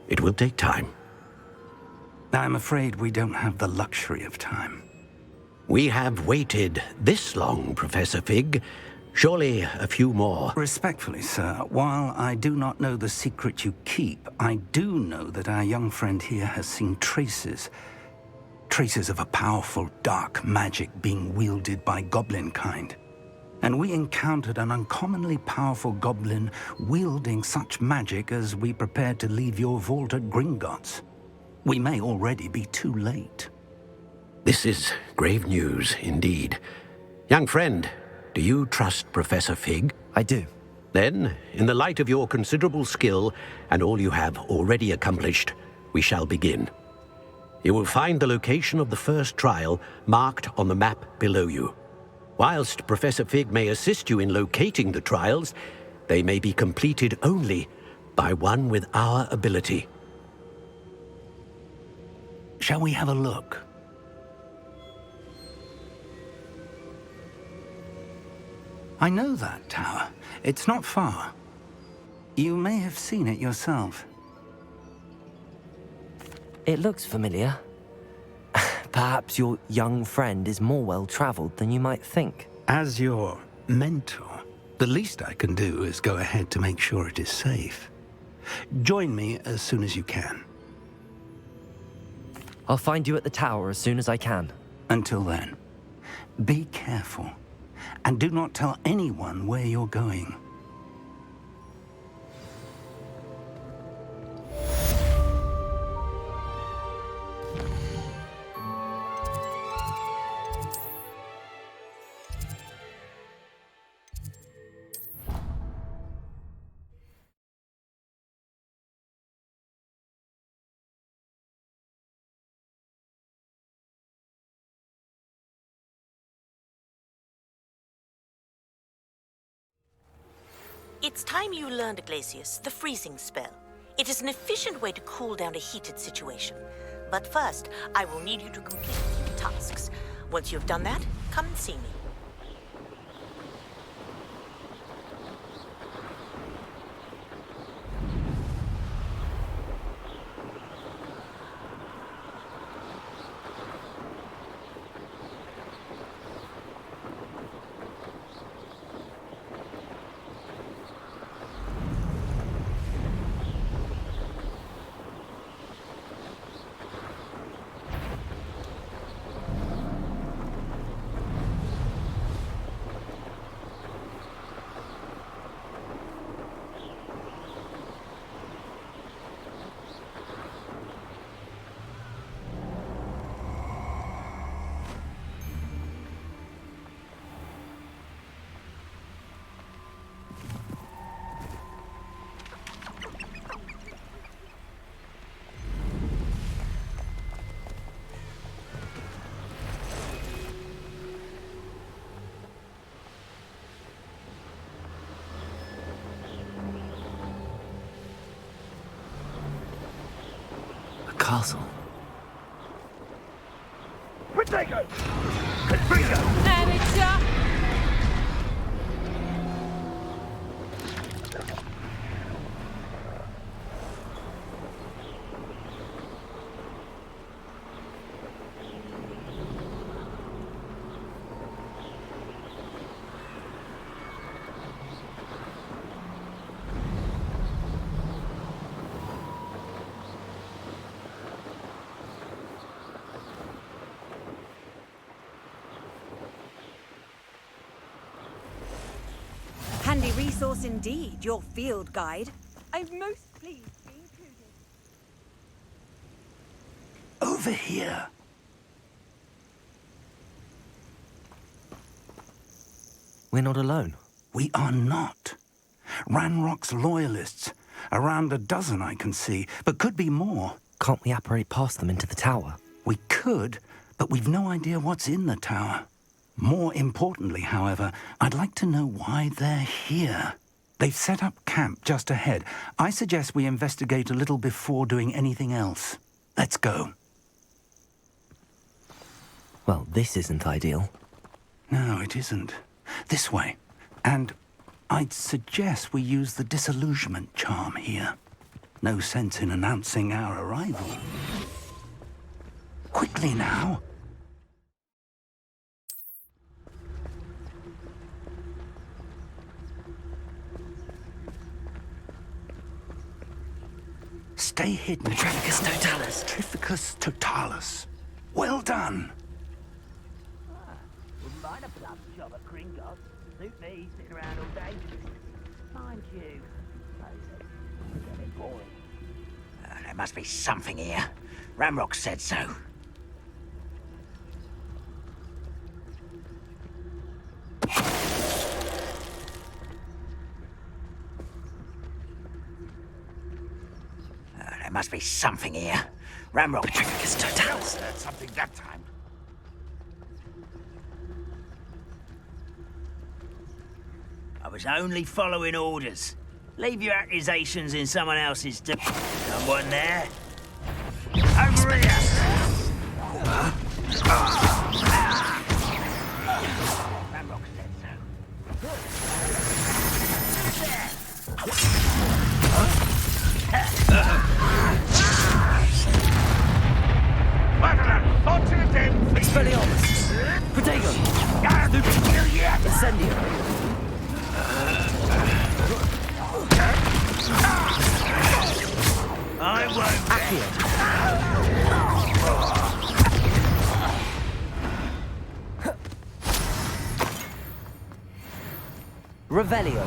Speaker 11: It will take time.
Speaker 10: I'm afraid we don't have the luxury of time.
Speaker 11: We have waited this long, Professor Fig. Surely a few more.
Speaker 10: Respectfully, sir, while I do not know the secret you keep, I do know that our young friend here has seen traces of a powerful dark magic being wielded by goblin kind. And we encountered an uncommonly powerful goblin wielding such magic as we prepared to leave your vault at Gringotts. We may already be too late.
Speaker 11: This is grave news indeed. Young friend, do you trust Professor Fig?
Speaker 3: I do.
Speaker 11: Then, in the light of your considerable skill and all you have already accomplished, we shall begin. You will find the location of the first trial marked on the map below you. Whilst Professor Fig may assist you in locating the trials, they may be completed only by one with our ability.
Speaker 10: Shall we have a look? I know that tower. It's not far. You may have seen it yourself.
Speaker 2: It looks familiar. Perhaps your young friend is more well-traveled than you might think.
Speaker 10: As your mentor, the least I can do is go ahead to make sure it is safe. Join me as soon as you can.
Speaker 2: I'll find you at the tower as soon as I can.
Speaker 10: Until then, be careful, and do not tell anyone where you're going.
Speaker 16: It's time you learned, Glacius, the freezing spell. It is an efficient way to cool down a heated situation. But first, I will need you to complete a few tasks. Once you've done that, come and see me.
Speaker 2: Castle.
Speaker 9: Protego! Confringo!
Speaker 15: Manager!
Speaker 17: Handy resource indeed, your field guide. I'm most pleased to be included.
Speaker 10: Over here.
Speaker 2: We're not alone.
Speaker 10: We are not. Ranrock's loyalists. Around a dozen I can see, but could be more.
Speaker 2: Can't we apparate past them into the tower?
Speaker 10: We could, but we've no idea what's in the tower. More importantly, however, I'd like to know why they're here. They've set up camp just ahead. I suggest we investigate a little before doing anything else. Let's go.
Speaker 2: Well, this isn't ideal.
Speaker 10: No, it isn't. This way. And I'd suggest we use the disillusionment charm here. No sense in announcing our arrival. Quickly now. Stay hidden.
Speaker 7: Petrificus totalis.
Speaker 10: Petrificus totalis. Well done.
Speaker 18: Wouldn't mind a plum job at Gringotts. Suit me, sitting around all day. Mind you, it's getting boring. There must be something here. Ramrock said so. There must be something here. Ramrock.
Speaker 7: Petrificus totalis.
Speaker 18: Heard something that time. I was only following orders. Leave your accusations in someone else's. Someone there? Over here! Ramrock said so.
Speaker 7: Expelliarmus! Protego! Incendio!
Speaker 18: I won't.
Speaker 7: Accio! Revelio!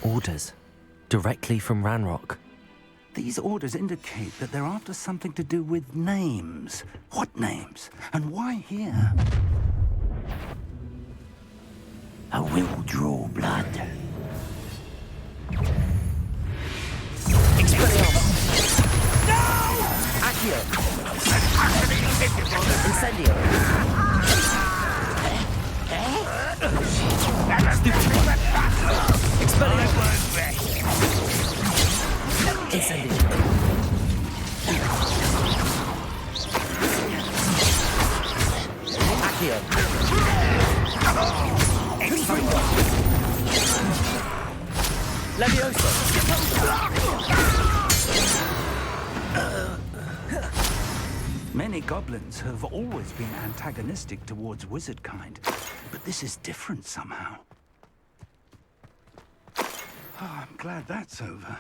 Speaker 7: Orders. Directly from Ranrock.
Speaker 10: These orders indicate that they're after something to do with names. What names? And why here?
Speaker 18: I will draw blood.
Speaker 7: Expelliarmus! No! Accio! Incendio! Stupid one! Expelliarmus! Incendio! Accio! Leviosa!
Speaker 10: Many goblins have always been antagonistic towards wizard kind, but this is different somehow. Oh, I'm glad that's over.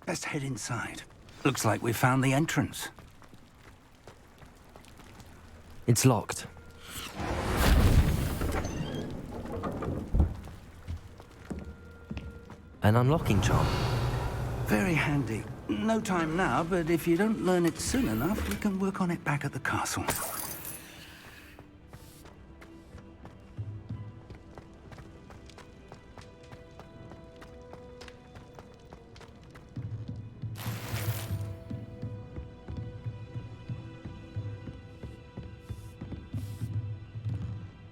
Speaker 10: Let's head inside. Looks like we found the entrance.
Speaker 7: It's locked. An unlocking charm.
Speaker 10: Very handy. No time now, but if you don't learn it soon enough, we can work on it back at the castle.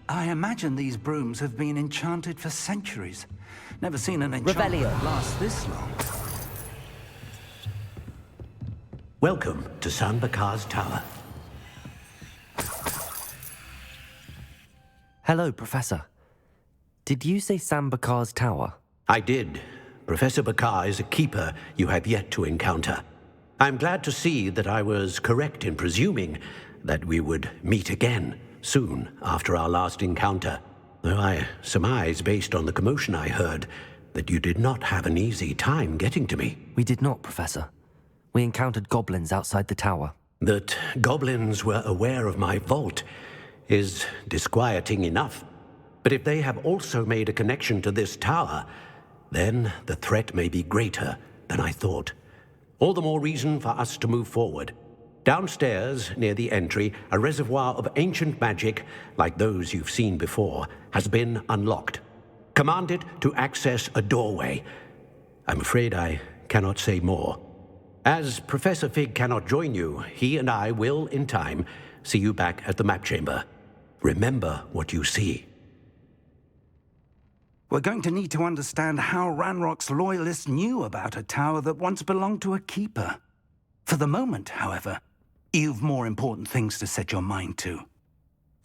Speaker 10: I imagine these brooms have been enchanted for centuries. Never seen an enchantment last this long.
Speaker 11: Welcome to San Bakar's Tower.
Speaker 7: Hello, Professor. Did you say San Bakar's Tower?
Speaker 11: I did. Professor Bakar is a keeper you have yet to encounter. I'm glad to see that I was correct in presuming that we would meet again soon after our last encounter. Though I surmise, based on the commotion I heard, that you did not have an easy time getting to me.
Speaker 7: We did not, Professor. We encountered goblins outside the tower.
Speaker 11: That goblins were aware of my vault is disquieting enough. But if they have also made a connection to this tower, then the threat may be greater than I thought. All the more reason for us to move forward. Downstairs, near the entry, a reservoir of ancient magic, like those you've seen before, has been unlocked. Command it to access a doorway. I'm afraid I cannot say more. As Professor Fig cannot join you, he and I will, in time, see you back at the map chamber. Remember what you see.
Speaker 10: We're going to need to understand how Ranrock's loyalists knew about a tower that once belonged to a keeper. For the moment, however, you've more important things to set your mind to.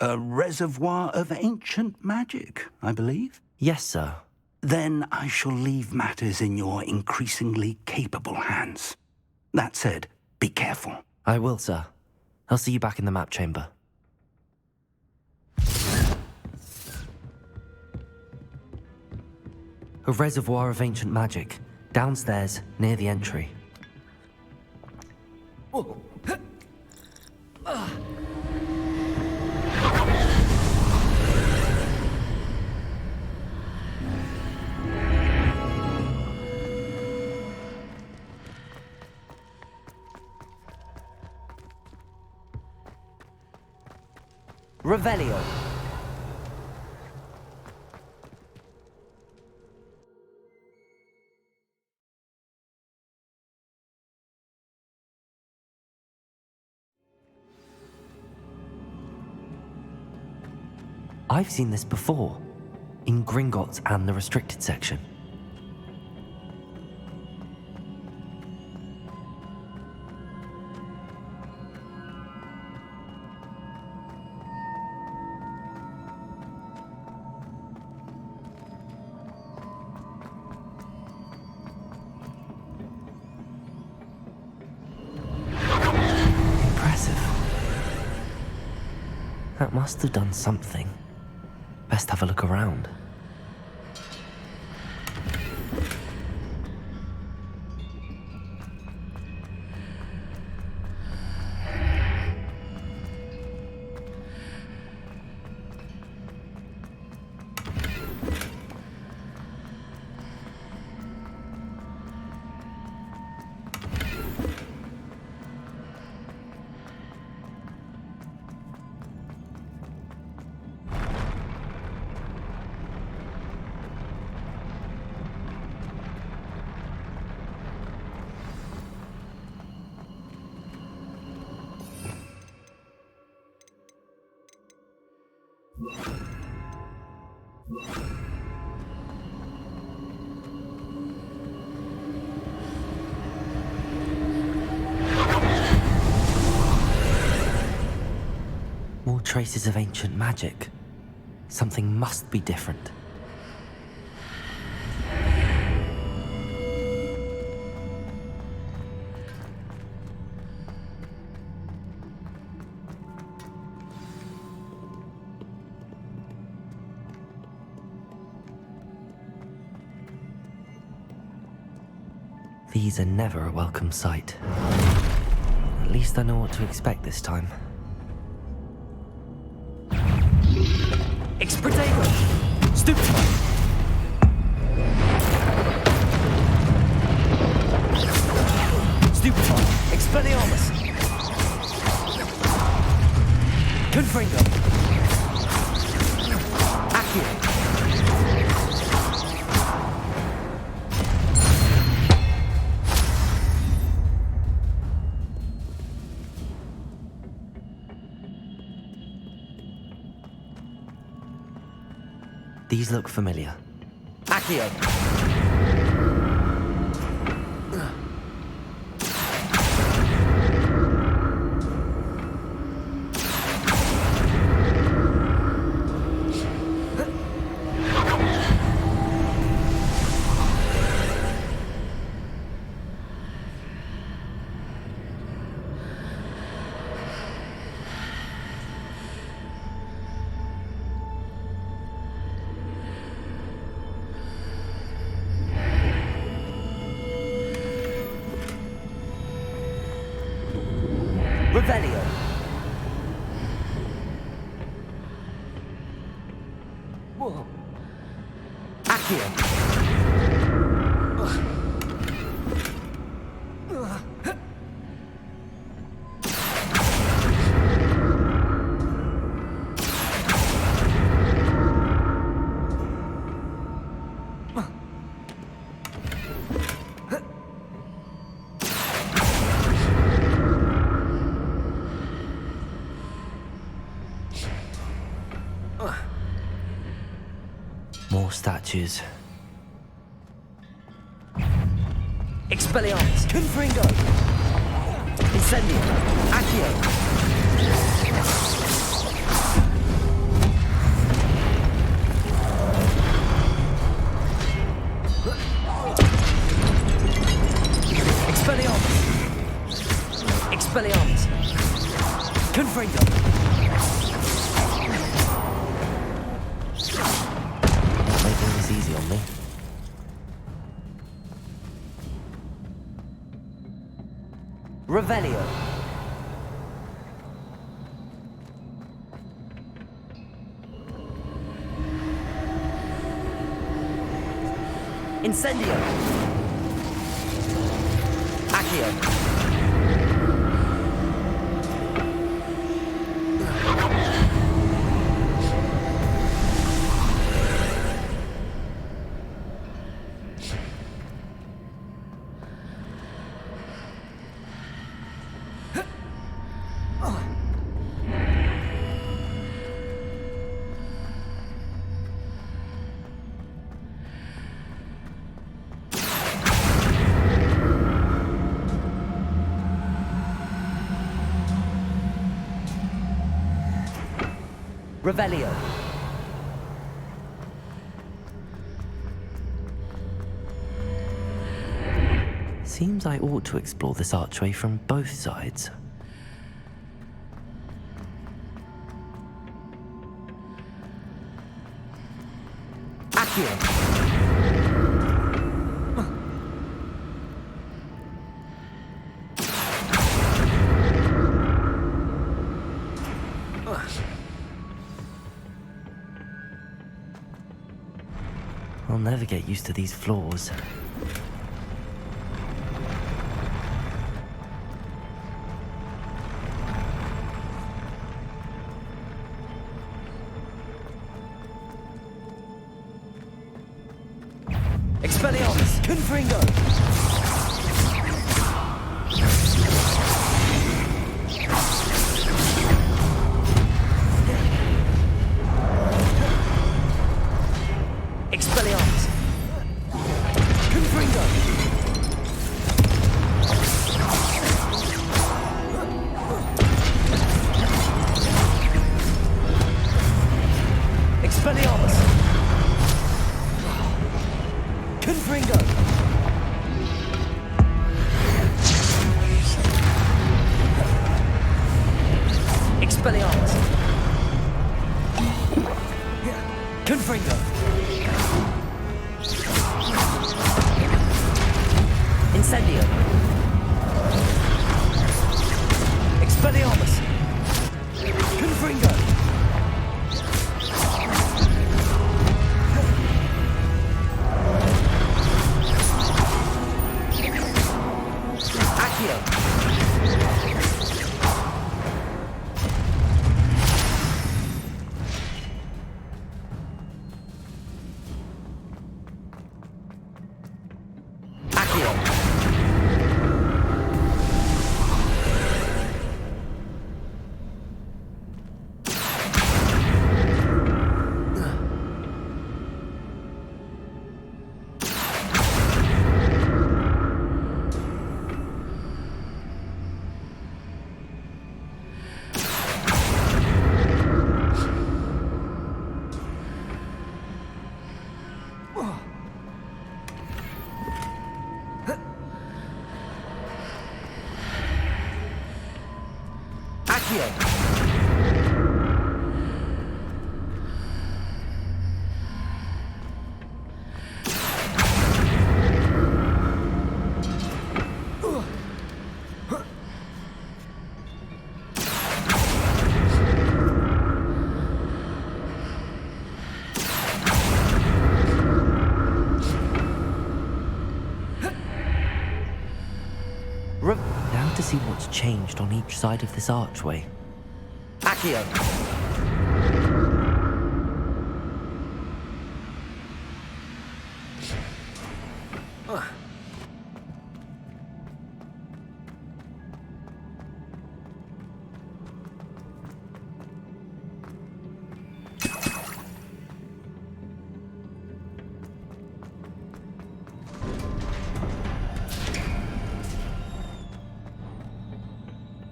Speaker 10: A reservoir of ancient magic, I believe?
Speaker 2: Yes, sir.
Speaker 10: Then I shall leave matters in your increasingly capable hands. That said, be careful.
Speaker 2: I will, sir. I'll see you back in the map chamber. A reservoir of ancient magic, downstairs, near the entry. Revelio. I've seen this before, in Gringotts and the restricted section. Impressive. That must have done something. Best have a look around. More traces of ancient magic. Something must be different. These are never a welcome sight. At least I know what to expect this time. Expedito! Stupefy! Stupefy! Expelliarmus! Confringo! Accio! These look familiar. Accio! Revelio. Whoa. Accio. statues. Expelliarmus! Confringo! Incendio! Accio! Expelliarmus! Expelliarmus! Confringo! Not making this easy on me. Revelio. Incendio. Accio. Revelio. Seems I ought to explore this archway from both sides. Accio. I'll never get used to these floors. Expelliarmus! Confringo! Expelliarmus! Confringo! Expelliarmus! Confringo! Expelliarmus! Confringo! Incendio! Expelliarmus! Confringo! Accio! Now to see what's changed on each side of this archway. Accio!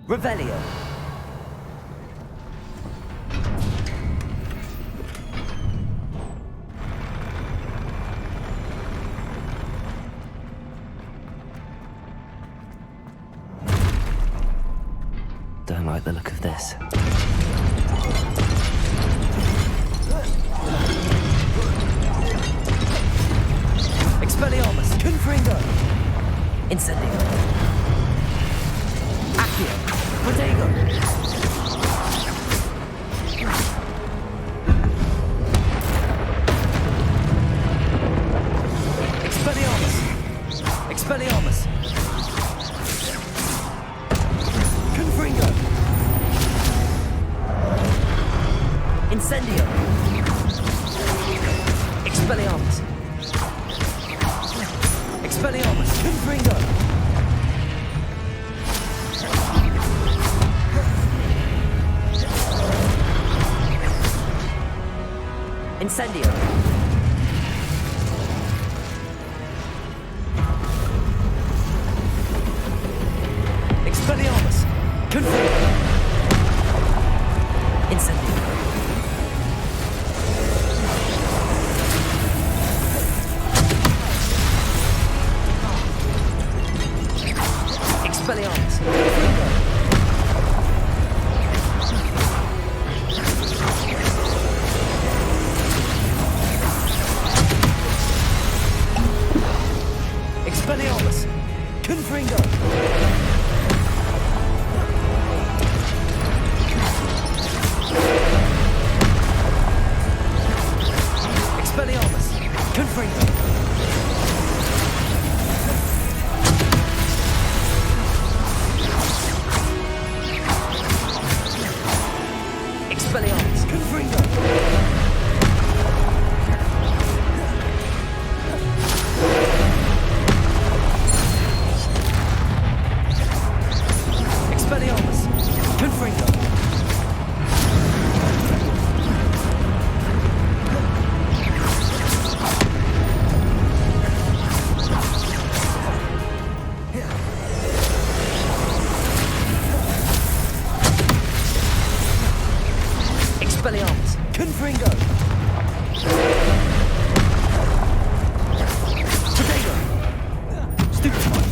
Speaker 2: Revelio. Don't like the look of this. Expelliarmus, Confringo, Incendio, Accio, Protego, Expelliarmus, Expelliarmus, Confringo, Incendio, Expelliarmus, Expelliarmus, Confringo, Incendio, Expelliarmus, Confringo, Incendio, Expelliarmus, Confringo, Expelliarmus, Confringo, Expelliarmus, Confringo, Expelliarmus, Confringo, Expelliarmus, Confringo, Expelliarmus, Confringo, Protego, Stupefy,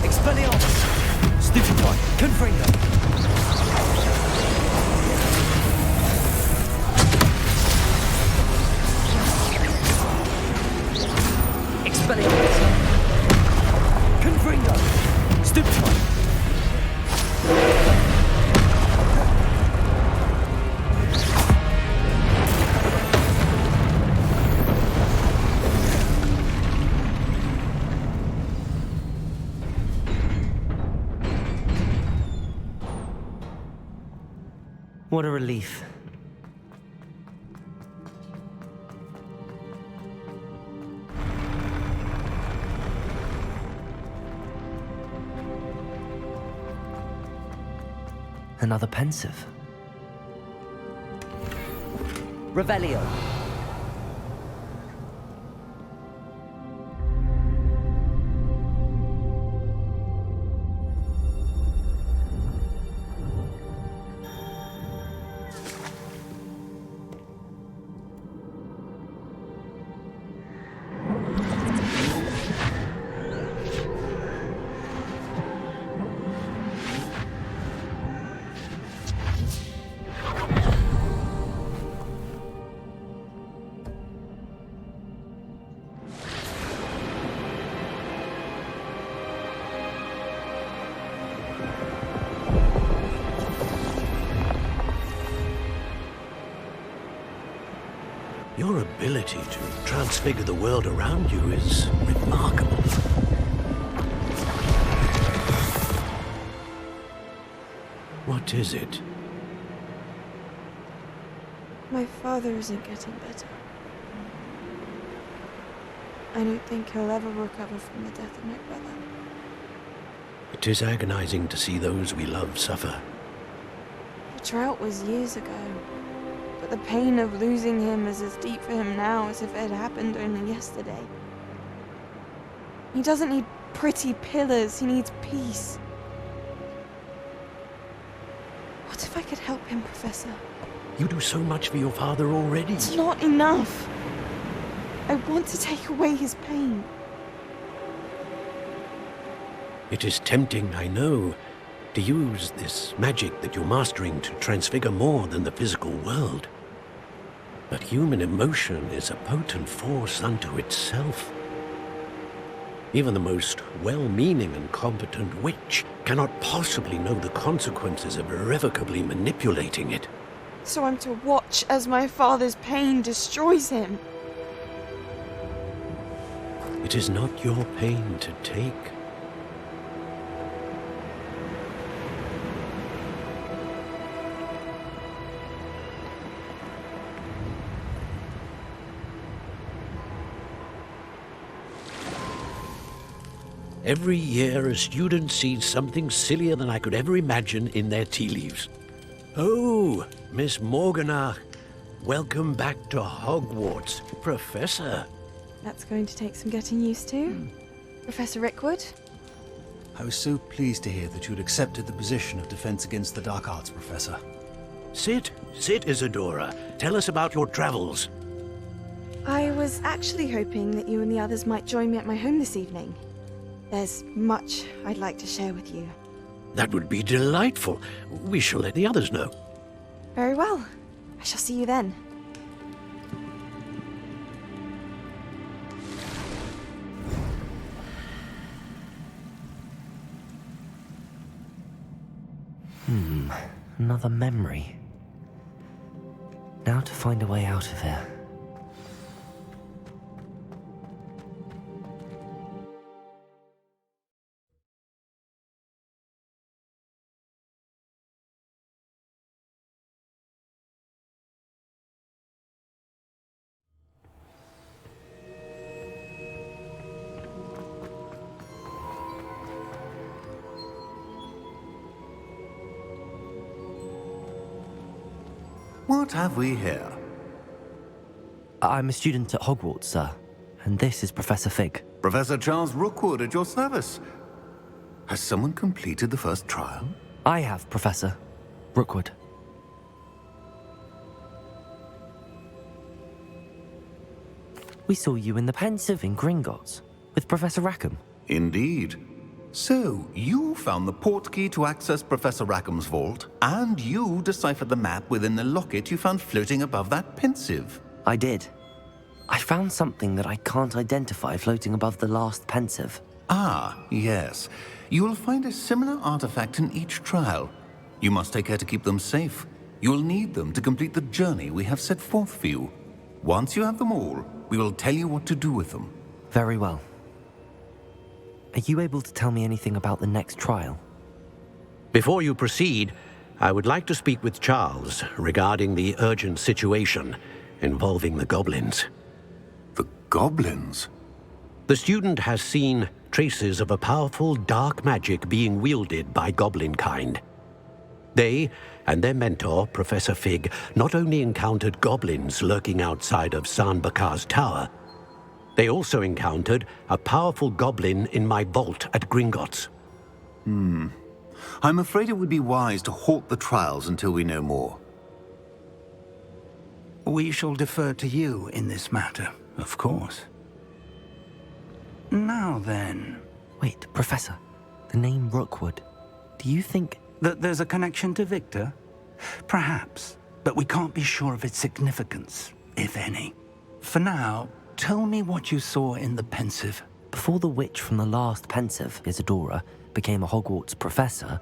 Speaker 2: Expelliarmus, Stupefy, Confringo, Expelliarmus, Confringo, Stupefy, What a relief. Another pensive. Revelio.
Speaker 11: Your ability to transfigure the world around you is remarkable. What is it?
Speaker 19: My father isn't getting better. I don't think he'll ever recover from the death of my brother.
Speaker 11: It is agonizing to see those we love suffer.
Speaker 19: The drought was years ago, but the pain of losing him is as deep for him now as if it had happened only yesterday. He doesn't need pretty pillars. He needs peace. What if I could help him, Professor?
Speaker 11: You do so much for your father already.
Speaker 19: It's not enough. I want to take away his pain.
Speaker 11: It is tempting, I know, to use this magic that you're mastering to transfigure more than the physical world. But human emotion is a potent force unto itself. Even the most well-meaning and competent witch cannot possibly know the consequences of irrevocably manipulating it.
Speaker 19: So I'm to watch as my father's pain destroys him.
Speaker 11: It is not your pain to take. Every year, a student sees something sillier than I could ever imagine in their tea leaves. Oh, Miss Morganach, welcome back to Hogwarts, Professor.
Speaker 19: That's going to take some getting used to. Professor Rickwood?
Speaker 20: I was so pleased to hear that you'd accepted the position of Defense Against the Dark Arts, Professor.
Speaker 11: Sit, Isadora. Tell us about your travels.
Speaker 19: I was actually hoping that you and the others might join me at my home this evening. There's much I'd like to share with you.
Speaker 11: That would be delightful. We shall let the others know.
Speaker 19: Very well. I shall see you then.
Speaker 2: Another memory. Now to find a way out of here.
Speaker 1: What have we here?
Speaker 2: I'm a student at Hogwarts, sir, and this is Professor Fig.
Speaker 1: Professor Charles Rookwood at your service. Has someone completed the first trial?
Speaker 2: I have, Professor Rookwood. We saw you in the Pensive in Gringotts with Professor Rackham.
Speaker 1: Indeed. So, you found the portkey to access Professor Rackham's vault, and you deciphered the map within the locket you found floating above that Pensive.
Speaker 2: I did. I found something that I can't identify floating above the last Pensive.
Speaker 1: Ah, yes. You will find a similar artifact in each trial. You must take care to keep them safe. You will need them to complete the journey we have set forth for you. Once you have them all, we will tell you what to do with them.
Speaker 2: Very well. Are you able to tell me anything about the next trial?
Speaker 11: Before you proceed, I would like to speak with Charles regarding the urgent situation involving the goblins.
Speaker 1: The goblins?
Speaker 11: The student has seen traces of a powerful dark magic being wielded by goblin kind. They and their mentor, Professor Fig, not only encountered goblins lurking outside of San Bakar's tower, they also encountered a powerful goblin in my vault at Gringotts.
Speaker 1: I'm afraid it would be wise to halt the trials until we know more.
Speaker 10: We shall defer to you in this matter, of course. Now then...
Speaker 2: Wait, Professor. The name Rookwood. Do you think...
Speaker 10: that there's a connection to Victor? Perhaps, but we can't be sure of its significance, if any. For now, tell me what you saw in the Pensive.
Speaker 2: Before the witch from the last Pensive, Isadora, became a Hogwarts professor,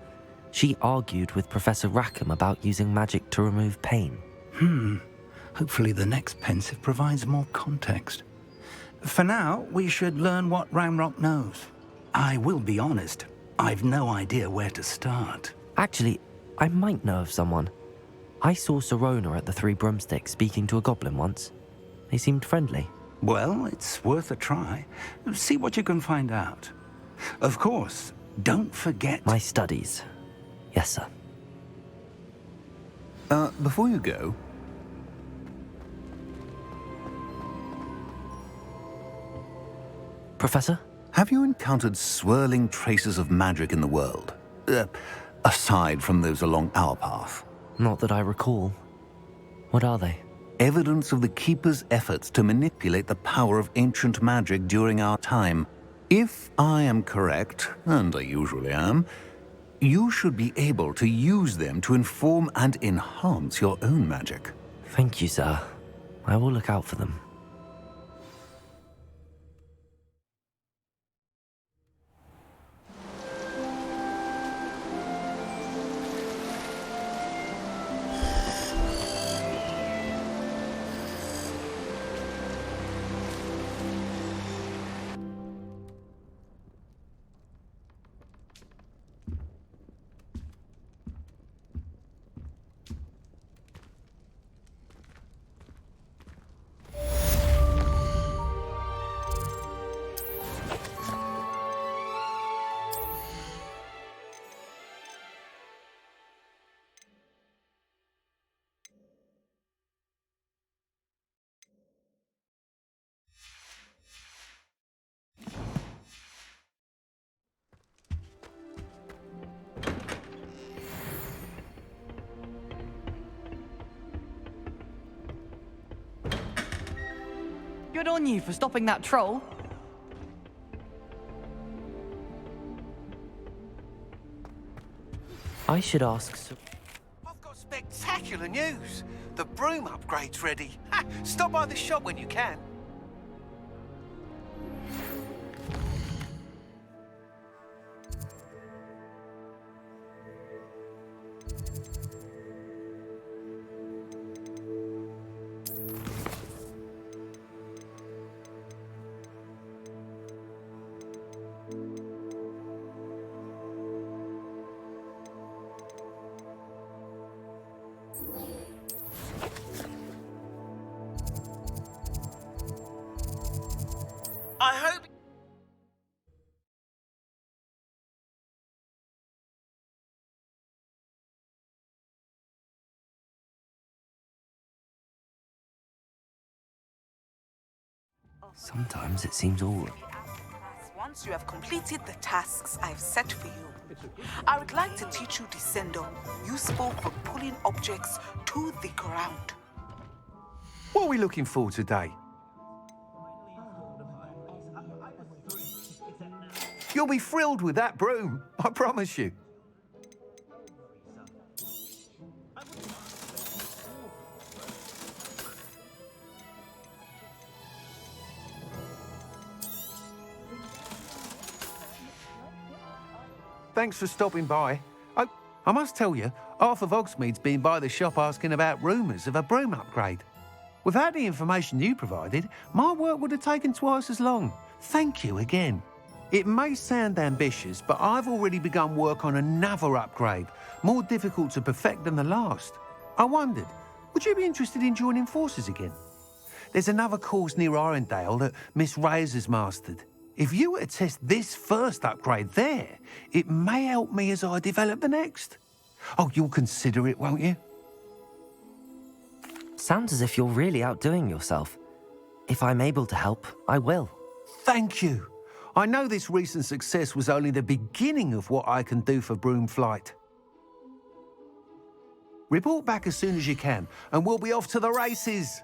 Speaker 2: she argued with Professor Rackham about using magic to remove pain.
Speaker 10: Hopefully the next Pensive provides more context. For now, we should learn what Ranrock knows. I will be honest, I've no idea where to start.
Speaker 2: Actually, I might know of someone. I saw Serona at the Three Broomsticks speaking to a goblin once. They seemed friendly.
Speaker 10: Well, it's worth a try. See what you can find out. Of course, don't forget...
Speaker 2: My studies. Yes, sir.
Speaker 1: Before you go...
Speaker 2: Professor?
Speaker 1: Have you encountered swirling traces of magic in the world? Aside from those along our path?
Speaker 2: Not that I recall. What are they?
Speaker 1: Evidence of the Keeper's efforts to manipulate the power of ancient magic during our time. If I am correct, and I usually am, you should be able to use them to inform and enhance your own magic.
Speaker 2: Thank you, sir. I will look out for them.
Speaker 21: Good on you for stopping that troll.
Speaker 2: I should ask...
Speaker 12: I've got spectacular news. The broom upgrade's ready. Ha! Stop by the shop when you can. I hope...
Speaker 2: Sometimes it seems all...
Speaker 22: Once you have completed the tasks I've set for you, I would like to teach you Descendo, useful for pulling objects to the ground.
Speaker 12: What are we looking for today? You'll be thrilled with that broom, I promise you. Thanks for stopping by. Oh, I must tell you, Arthur Vogsmead's been by the shop asking about rumours of a broom upgrade. Without the information you provided, my work would have taken twice as long. Thank you again. It may sound ambitious, but I've already begun work on another upgrade, more difficult to perfect than the last. I wondered, would you be interested in joining forces again? There's another course near Arendelle that Miss Reyes has mastered. If you were to test this first upgrade there, it may help me as I develop the next. Oh, you'll consider it, won't you?
Speaker 2: Sounds as if you're really outdoing yourself. If I'm able to help, I will.
Speaker 12: Thank you. I know this recent success was only the beginning of what I can do for Broom Flight. Report back as soon as you can, and we'll be off to the races.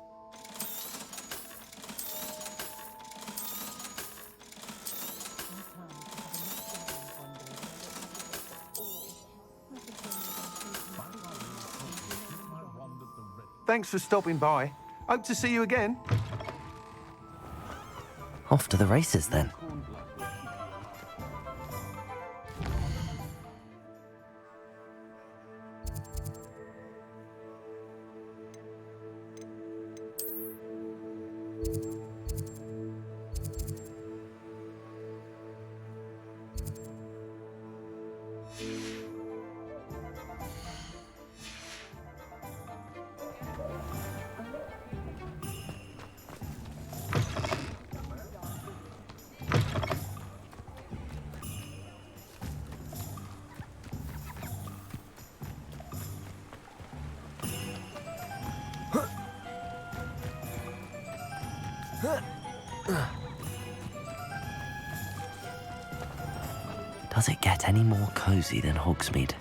Speaker 12: Thanks for stopping by. Hope to see you again.
Speaker 2: Off to the races, then. Does it get any more cozy than Hogsmeade?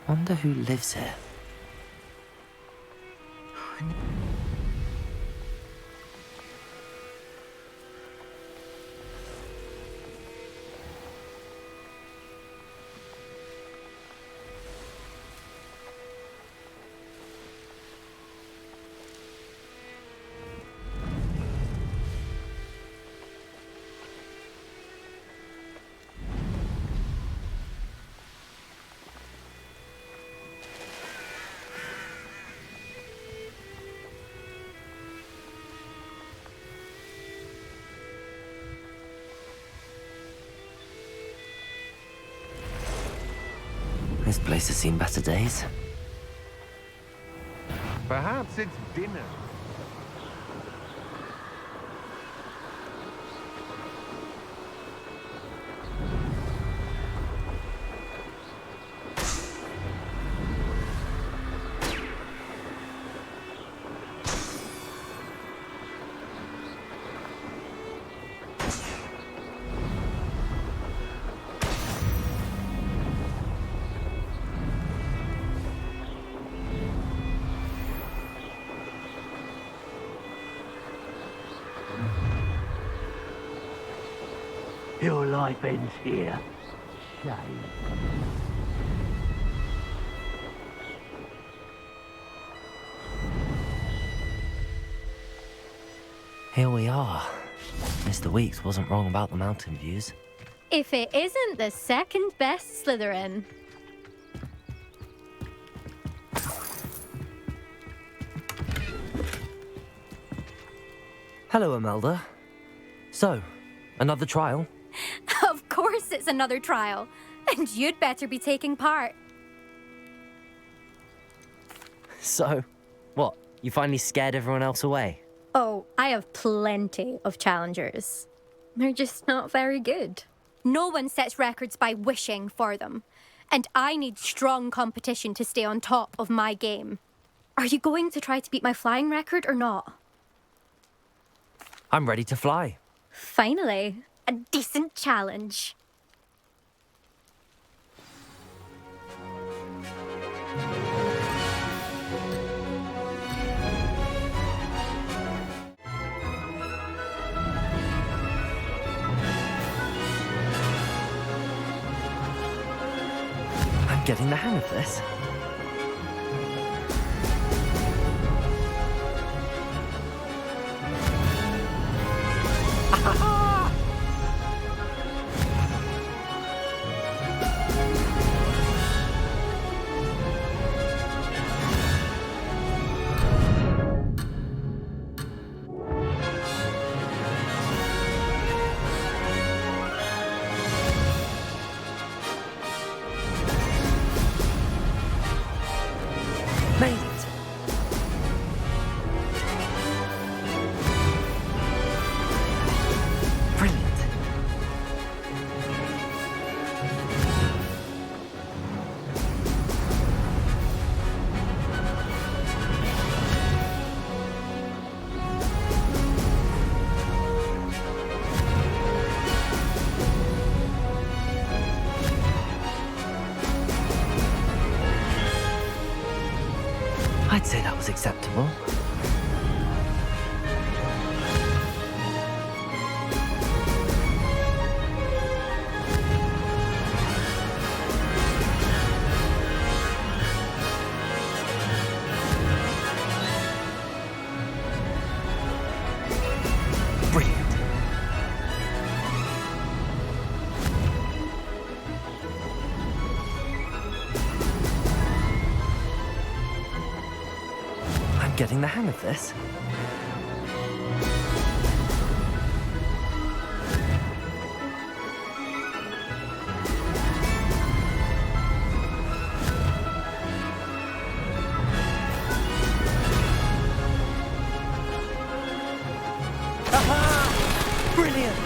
Speaker 2: Wonder who lives here. This place has seen better days.
Speaker 9: Perhaps it's dinner.
Speaker 18: Your life ends here. Shame.
Speaker 2: Here we are. Mr. Weeks wasn't wrong about the mountain views.
Speaker 5: If it isn't the second best Slytherin.
Speaker 2: Hello, Imelda. So, another trial?
Speaker 5: Of course it's another trial. And you'd better be taking part.
Speaker 2: So, what? You finally scared everyone else away?
Speaker 5: Oh, I have plenty of challengers. They're just not very good. No one sets records by wishing for them. And I need strong competition to stay on top of my game. Are you going to try to beat my flying record or not?
Speaker 2: I'm ready to fly.
Speaker 5: Finally, a decent challenge.
Speaker 2: I'm getting the hang of this. Made it. Brilliant. I'd say that was acceptable. getting the hang of this.
Speaker 7: Brilliant!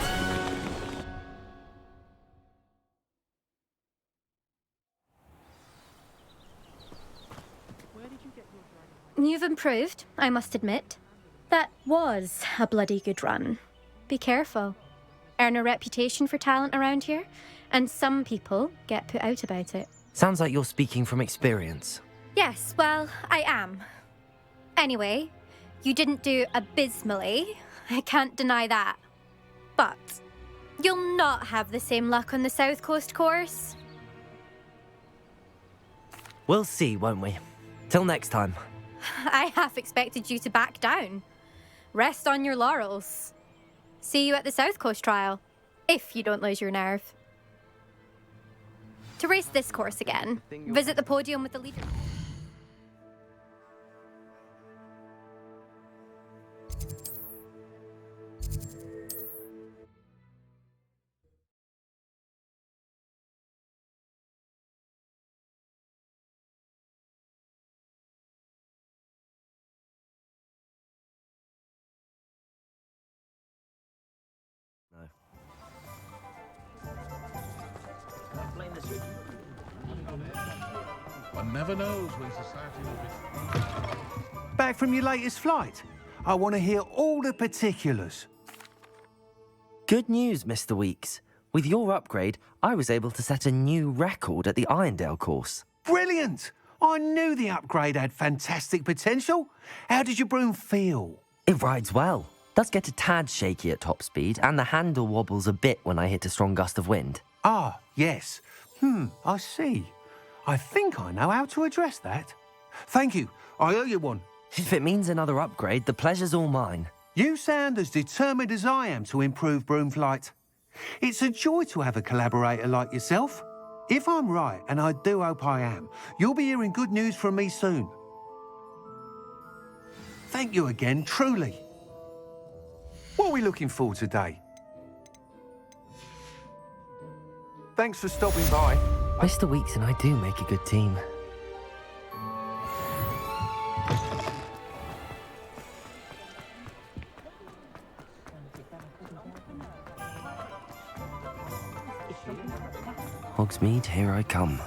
Speaker 5: You've improved, I must admit. That was a bloody good run. Be careful. Earn a reputation for talent around here, and some people get put out about it.
Speaker 2: Sounds like you're speaking from experience.
Speaker 5: Yes, well, I am. Anyway, you didn't do abysmally. I can't deny that. But you'll not have the same luck on the South Coast course.
Speaker 2: We'll see, won't we? Till next time.
Speaker 5: I half expected you to back down. Rest on your laurels. See you at the South Coast trial, if you don't lose your nerve. To race this course again, visit the podium with the leader.
Speaker 9: One never knows when society will be...
Speaker 12: Back from your latest flight? I want to hear all the particulars.
Speaker 2: Good news, Mr. Weeks. With your upgrade, I was able to set a new record at the Irondale course.
Speaker 12: Brilliant! I knew the upgrade had fantastic potential. How did your broom feel?
Speaker 2: It rides well. Does get a tad shaky at top speed, and the handle wobbles a bit when I hit a strong gust of wind.
Speaker 12: Ah, yes. I see. I think I know how to address that. Thank you. I owe you one.
Speaker 2: If it means another upgrade, the pleasure's all mine.
Speaker 12: You sound as determined as I am to improve broom flight. It's a joy to have a collaborator like yourself. If I'm right, and I do hope I am, you'll be hearing good news from me soon. Thank you again, truly. What are we looking for today? Thanks for stopping by.
Speaker 2: Mr. Weeks and I do make a good team. Hogsmeade, here I come.